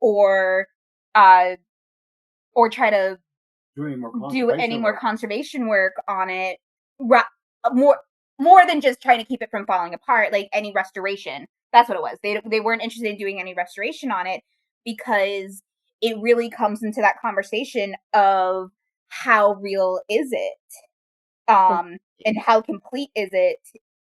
or uh try to do any more conservation work on it. More than just trying to keep it from falling apart, like any restoration. That's what it was. They weren't interested in doing any restoration on it because it really comes into that conversation of how real is it? And how complete is it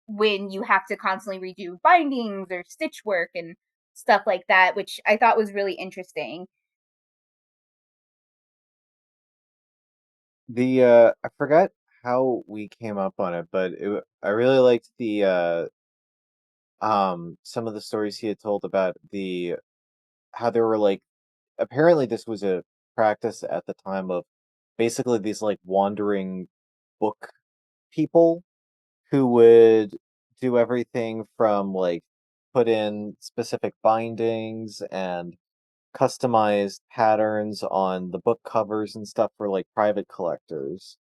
when you have to constantly redo bindings or stitch work and stuff like that, which I thought was really interesting. I forgot how we came up on it, but I really liked the some of the stories he had told about the how there were like apparently this was a practice at the time of basically these like wandering book people who would do everything from like put in specific bindings and customized patterns on the book covers and stuff for like private collectors.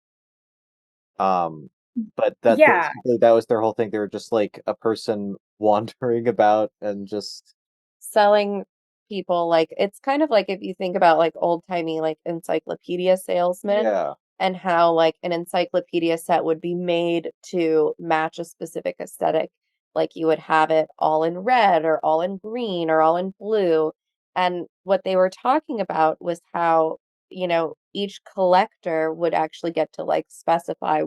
Um, but that Yeah, basically that was their whole thing. They were just like a person wandering about and just Selling people like it's kind of like if you think about like old-timey like encyclopedia salesmen yeah. and how like an encyclopedia set would be made to match a specific aesthetic. Like you would have it all in red or all in green or all in blue. And what they were talking about was how, each collector would actually get to like specify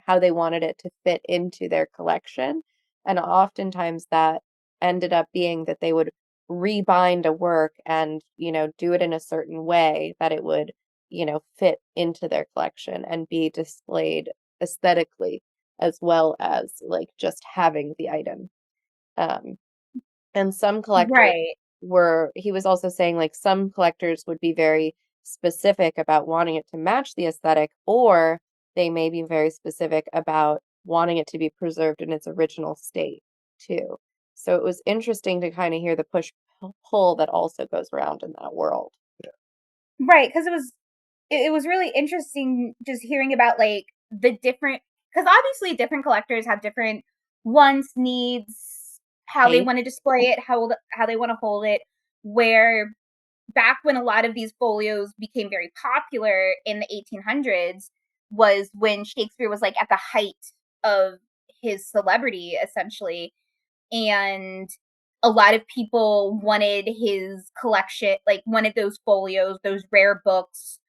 how they wanted it to fit into their collection. And oftentimes that ended up being that they would rebind a work and, do it in a certain way that it would, fit into their collection and be displayed aesthetically as well as like just having the item. Um, and some collectors right. he was also saying like some collectors would be very specific about wanting it to match the aesthetic, or they may be very specific about wanting it to be preserved in its original state too. So it was interesting to kind of hear the pull that also goes around in that world. Right, because it was really interesting just hearing about like the different, because obviously different collectors have different wants, needs, how they Hey, want to display it, how they want to hold it. Where back when a lot of these folios became very popular in the 1800s was when Shakespeare was like at the height of his celebrity, essentially, and a lot of people wanted his collection, like wanted those folios, those rare books,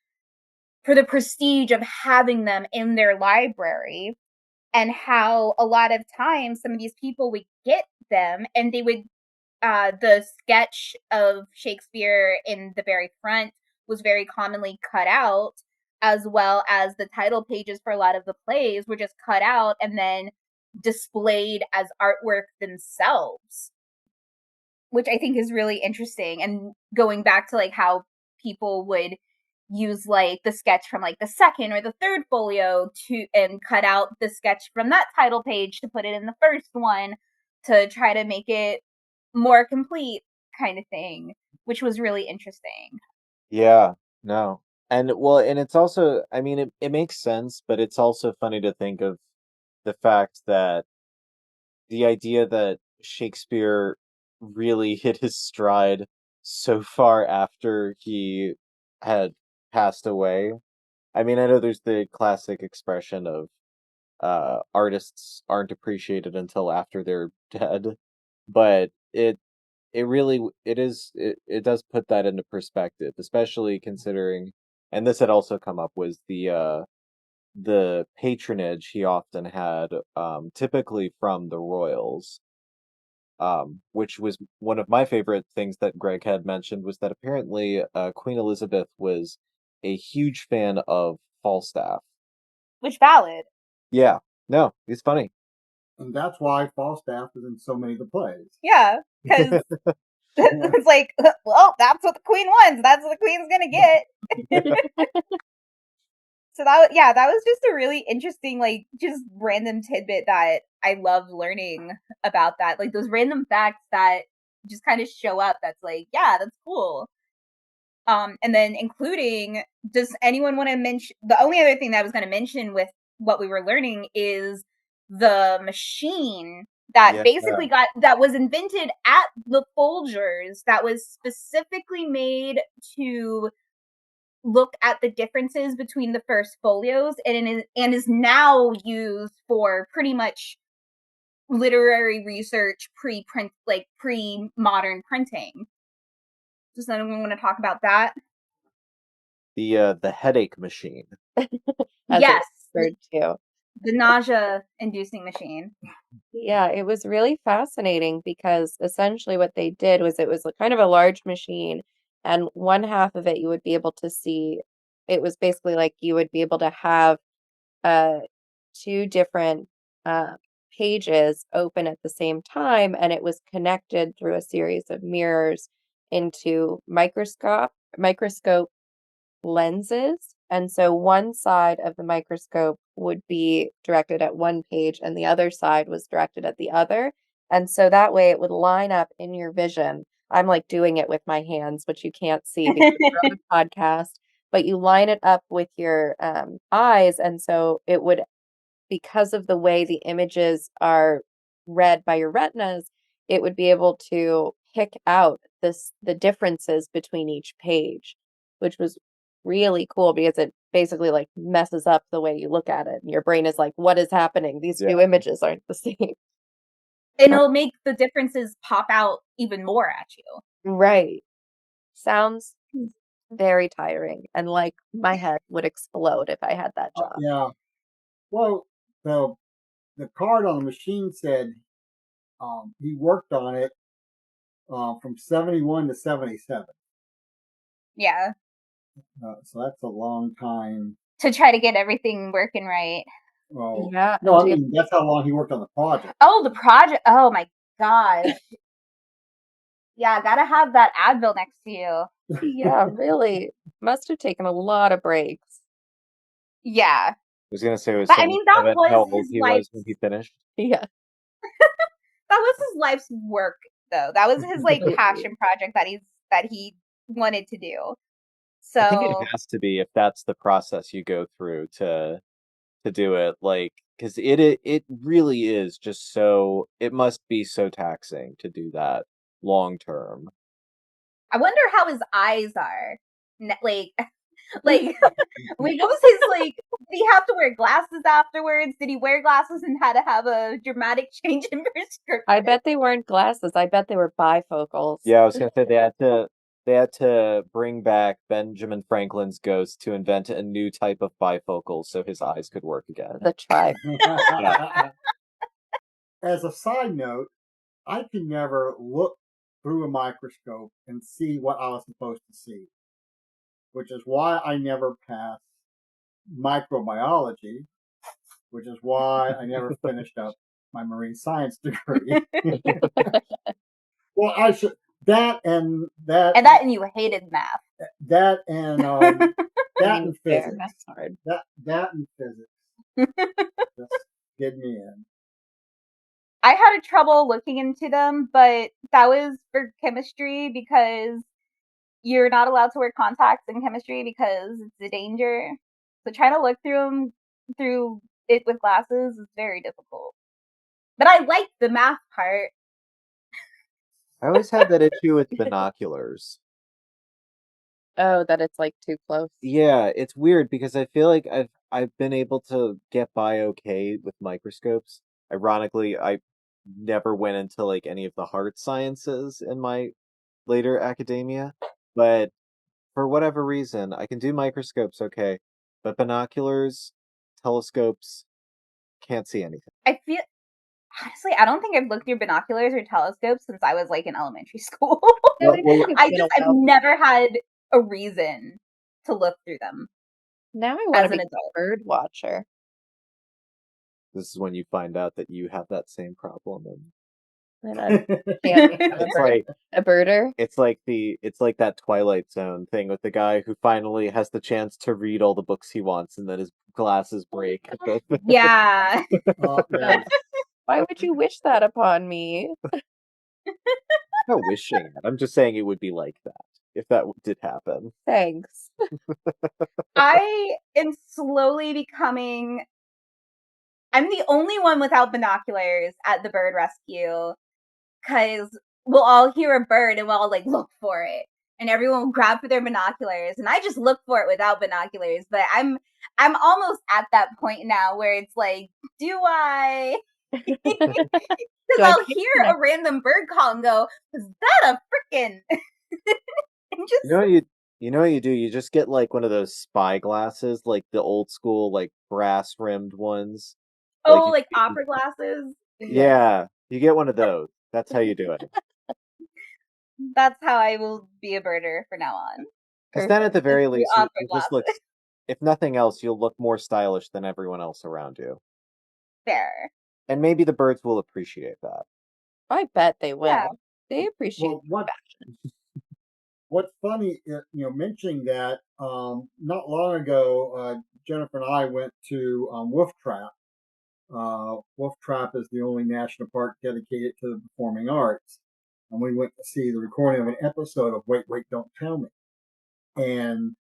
for the prestige of having them in their library. And how a lot of times some of these people would get them and they would the sketch of Shakespeare in the very front was very commonly cut out, as well as the title pages for a lot of the plays were just cut out and then displayed as artwork themselves, which I think is really interesting. And going back to like how people would use like the sketch from like the second or the third folio to and cut out the sketch from that title page to put it in the first one to try to make it more complete, kind of thing, which was really interesting. Yeah, no. And well, and it's also, I mean, it makes sense, but it's also funny to think of the fact that the idea that Shakespeare really hit his stride so far after he had passed away. I mean, I know there's the classic expression of artists aren't appreciated until after they're dead, but it really it does put that into perspective, especially considering, and this had also come up, was the patronage he often had, typically from the royals. Which was one of my favorite things that Greg had mentioned was that apparently Queen Elizabeth was a huge fan of Falstaff. Which valid. Yeah, no, he's funny. And that's why Falstaff is in so many of the plays. Yeah, because it's like, well, that's what the queen wants. That's what the queen's gonna get. So that was just a really interesting, like, just random tidbit that I love learning about that. Like those random facts that just kind of show up. That's like, yeah, that's cool. And then including, does anyone want to mention, the only other thing that I was going to mention with what we were learning is the machine that basically that was invented at the Folgers that was specifically made to look at the differences between the first folios and is now used for pretty much literary research pre-print, like pre-modern printing. Does anyone want to talk about that? The headache machine. Yes, too. The nausea-inducing machine. Yeah, it was really fascinating because essentially what they did was it was kind of a large machine, and one half of it you would be able to see. It was basically like you would be able to have uh, two different pages open at the same time, and it was connected through a series of mirrors into microscope lenses. And so one side of the microscope would be directed at one page and the other side was directed at the other. And so that way it would line up in your vision. I'm like doing it with my hands, which you can't see because we're on a podcast, but you line it up with your eyes. And so it would, because of the way the images are read by your retinas, it would be able to pick out the differences between each page, which was really cool because it basically like messes up the way you look at it. And your brain is like, what is happening? These two images aren't the same. And it'll make the differences pop out even more at you. Right. Sounds very tiring. And like my head would explode if I had that job. Yeah. Well, the card on the machine said he worked on it from 71 to 77. Yeah. So that's a long time. To try to get everything working right. Well, yeah. no, I mean, that's how long he worked on the project. Oh, the project. Oh my gosh. Yeah, gotta have that Advil next to you. Yeah, really. Must have taken a lot of breaks. Yeah. I was gonna say, but I mean, that was how old his he life. was when he finished. Yeah. That was his life's work, though. That was his like passion project that he wanted to do. So I think it has to be if that's the process you go through to do it, like, because it really is just so, it must be so taxing to do that long term. I wonder how his eyes are. Like what was his like? Did he have to wear glasses afterwards? Did he wear glasses and had to have a dramatic change in prescription? I bet they weren't glasses. I bet they were bifocals. Yeah, I was gonna say they had to bring back Benjamin Franklin's ghost to invent a new type of bifocal so his eyes could work again. The tribe. As a side note, I can never look through a microscope and see what I was supposed to see, which is why I never passed microbiology, which is why I never finished up my marine science degree. Well, I should and you hated math. That and physics. That's hard. That and physics just did me in. I had trouble looking into them, but that was for chemistry because you're not allowed to wear contacts in chemistry because it's a danger. So trying to look through it with glasses is very difficult. But I like the math part. I always had that issue with binoculars. Oh, that it's like too close. Yeah, it's weird because I feel like I've been able to get by okay with microscopes. Ironically, I never went into like any of the hard sciences in my later academia, but for whatever reason, I can do microscopes okay, but binoculars, telescopes, can't see anything. I feel honestly, I don't think I've looked through binoculars or telescopes since I was like in elementary school. No, I think it's been a I've while. never had a reason to look through them Now I want as to an be a adult. bird watcher. This is when you find out that you have that same problem, And I can't become it's like a birder. it's like that Twilight Zone thing with the guy who finally has the chance to read all the books he wants, and then his glasses break. Yeah. Yeah. Why would you wish that upon me? Not wishing it. I'm just saying it would be like that if that did happen. Thanks. I am slowly becoming. I'm the only one without binoculars at the bird rescue because we'll all hear a bird and we'll all like look for it, and everyone will grab for their binoculars, and I just look for it without binoculars. But I'm almost at that point now where it's like, do I? Because I'll hear a random bird call and go, "Is that a freaking?" And just You know what you do? You just get like one of those spy glasses, like the old school, like brass rimmed ones. like opera glasses. Yeah, you get one of those. That's how you do it. That's how I will be a birder from now on. Because then at the very least, opera you just look, if nothing else, you'll look more stylish than everyone else around you. Fair. And maybe the birds will appreciate that. I bet they will. Yeah. They appreciate fashion. What's funny, mentioning that, not long ago, Jennifer and I went to Wolf Trap. Wolf Trap is the only national park dedicated to the performing arts. And we went to see the recording of an episode of Wait, Wait, Don't Tell Me. And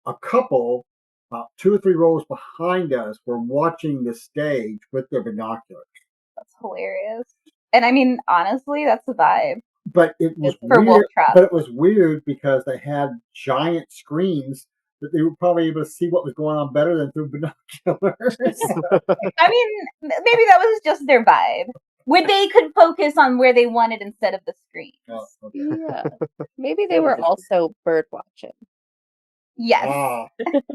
a couple, about 2 or 3 rows behind us, were watching the stage with their binoculars. That's hilarious. And I mean, honestly, that's the vibe. But it was weird. But it was weird because they had giant screens that they were probably able to see what was going on better than through binoculars. I mean, maybe that was just their vibe, where they could focus on where they wanted instead of the screen. Oh, okay. Yeah, maybe they were also bird watching. Yes.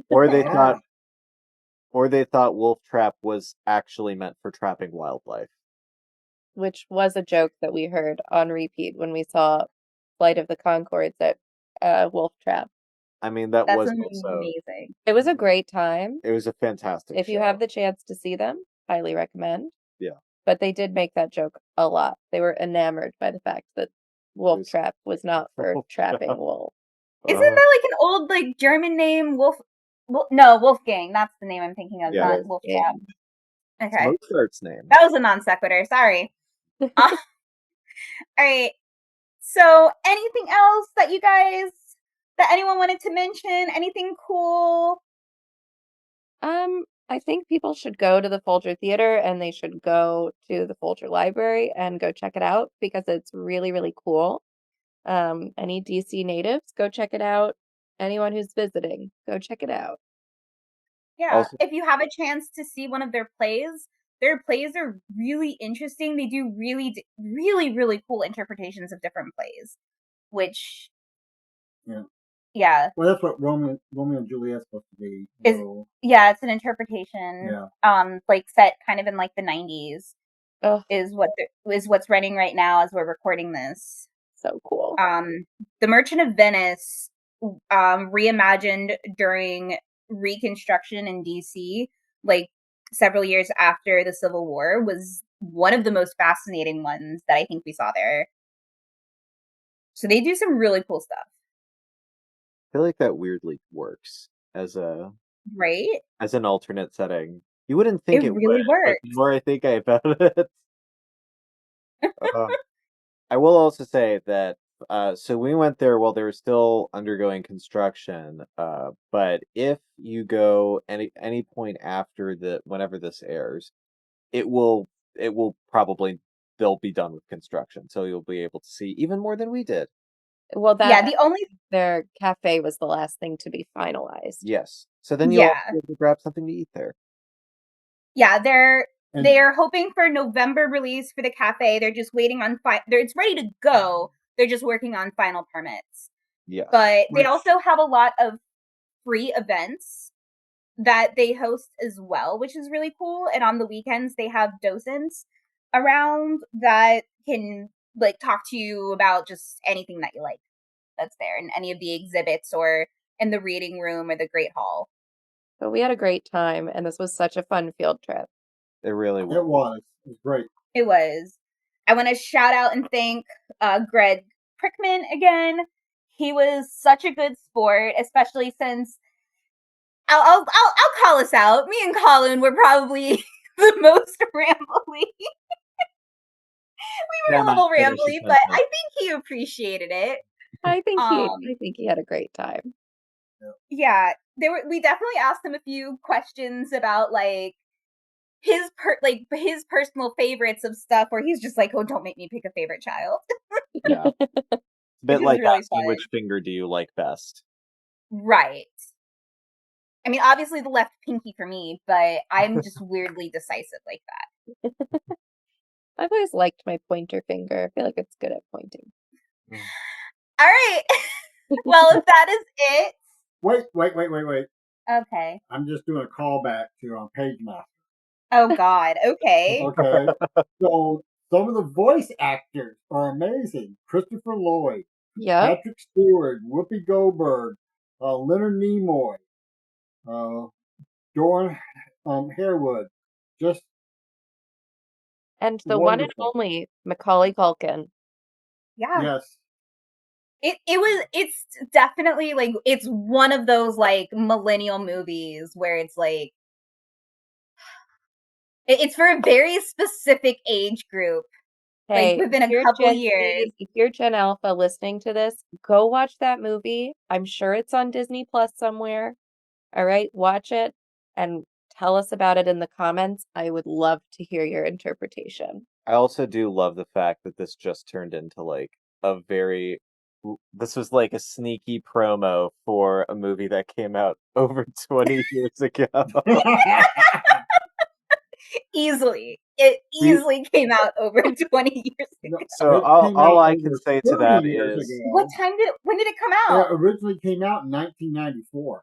Or they thought Wolf Trap was actually meant for trapping wildlife. Which was a joke that we heard on repeat when we saw Flight of the Conchords at Wolf Trap. I mean, that's amazing. It was a great time. It was a fantastic If you have the chance to see them, highly recommend. Yeah. But they did make that joke a lot. They were enamored by the fact that Wolf Trap was not for trapping wolves. Isn't that like an old like German name? No, Wolfgang. That's the name I'm thinking of, not Wolf Trap. Okay. Mozart's name. That was a non sequitur. Sorry. All right. So, anything else that anyone wanted to mention? Anything cool? I think people should go to the Folger Theater and they should go to the Folger Library and go check it out because it's really, really cool. Any DC natives, go check it out. Anyone who's visiting, go check it out. Yeah, also, if you have a chance to see one of their plays are really interesting. They do really, really, really cool interpretations of different plays, which, yeah. Well, that's what Romeo and Juliet's supposed to be. It's an interpretation. Yeah. Like set kind of in like the 90s. Is what's running right now as we're recording this. So cool. The Merchant of Venice, reimagined during Reconstruction in DC, like several years after the Civil War, was one of the most fascinating ones that I think we saw there. So they do some really cool stuff. I feel like that weirdly works as an alternate setting. You wouldn't think it really would, works. but the more I think about it. I will also say that so we went there while they were still undergoing construction. But if you go any point after whenever this airs, it will probably they'll be done with construction, so you'll be able to see even more than we did. Well, their cafe was the last thing to be finalized. Yes, so then you'll be able to grab something to eat there. Yeah, they're hoping for November release for the cafe. They're just waiting on it's ready to go. They're just working on final permits. Yeah. But they also have a lot of free events that they host as well, which is really cool. And on the weekends, they have docents around that can like talk to you about just anything that you like that's there in any of the exhibits or in the reading room or the Great Hall. So we had a great time, and this was such a fun field trip. It really It was. was great. It was. I want to shout out and thank Greg Prickman again. He was such a good sport, especially since I'll call us out. Me and Colin were probably the most rambly. We were a little rambly, but I think he appreciated it. I think he had a great time. Yeah, we definitely asked him a few questions about like his personal favorites of stuff where he's just like, oh, don't make me pick a favorite child. Yeah. It's a bit Which is like really asking fun. which finger do you like best. Right. I mean, obviously the left pinky for me, but I'm just weirdly decisive like that. I've always liked my pointer finger. I feel like it's good at pointing. All right. Well, if that is it. Wait. Okay. I'm just doing a callback to Page Master. Oh God. Okay. Okay. So some of the voice actors are amazing. Christopher Lloyd, Yeah. Patrick Stewart, Whoopi Goldberg, Leonard Nimoy, Doran Harewood. Just And the wonderful. one and only Macaulay Culkin. Yeah. Yes. It's definitely like it's one of those like millennial movies where it's like it's for a very specific age group. Hey, like within a couple years. If you're Gen Alpha listening to this, go watch that movie. I'm sure it's on Disney Plus somewhere. All right, watch it and tell us about it in the comments. I would love to hear your interpretation. I also do love the fact that this just turned into like this was like a sneaky promo for a movie that came out over 20 years ago. Easily. It easily came out over 20 years ago. So all I can say to that is... When did it come out? It originally came out in 1994.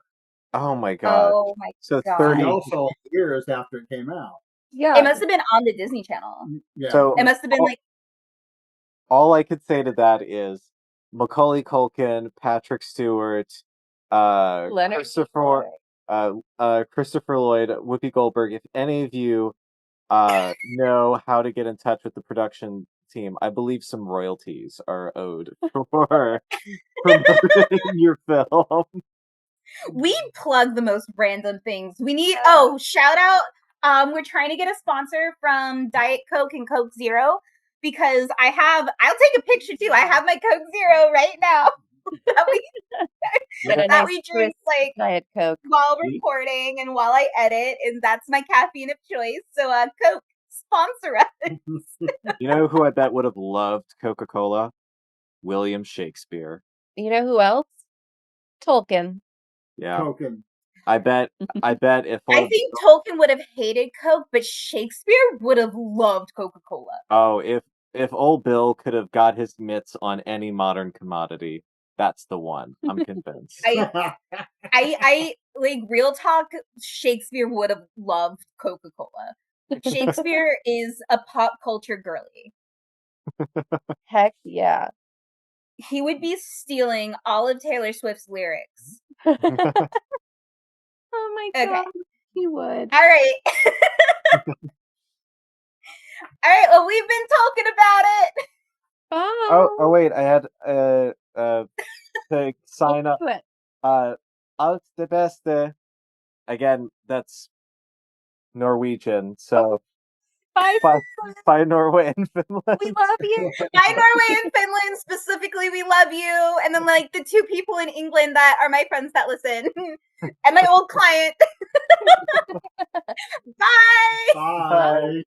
Oh my God. Oh my So God. 30 also years after it came out. Yeah. It must have been on the Disney Channel. Yeah. So it must have been like... All I could say to that is Macaulay Culkin, Patrick Stewart, Christopher Lloyd, Whoopi Goldberg. If any of you know how to get in touch with the production team, I believe some royalties are owed for promoting your film. We plug the most random things. We need shout out. We're trying to get a sponsor from Diet Coke and Coke Zero because I'll take a picture too. I have my Coke Zero right now that we drink like Diet Coke while recording and while I edit, and that's my caffeine of choice. So Coke, sponsor us. You know who I bet would have loved Coca-Cola? William Shakespeare. You know who else? Tolkien. Yeah. Tolkien. I bet if I think Tolkien would have hated Coke, but Shakespeare would have loved Coca-Cola. Oh, if old Bill could have got his mitts on any modern commodity, that's the one. I'm convinced. I like real talk, Shakespeare would have loved Coca-Cola. Shakespeare is a pop culture girly. Heck yeah. He would be stealing all of Taylor Swift's lyrics. Oh my God, he would. All right. All right, well, we've been talking about it. Oh wait, I had to sign up. Alt det beste. Again, that's Norwegian, so bye Norway and Finland. We love you. Bye Norway and Finland, specifically, we love you. And then like the two people in England that are my friends that listen. And my old client. Bye. Bye.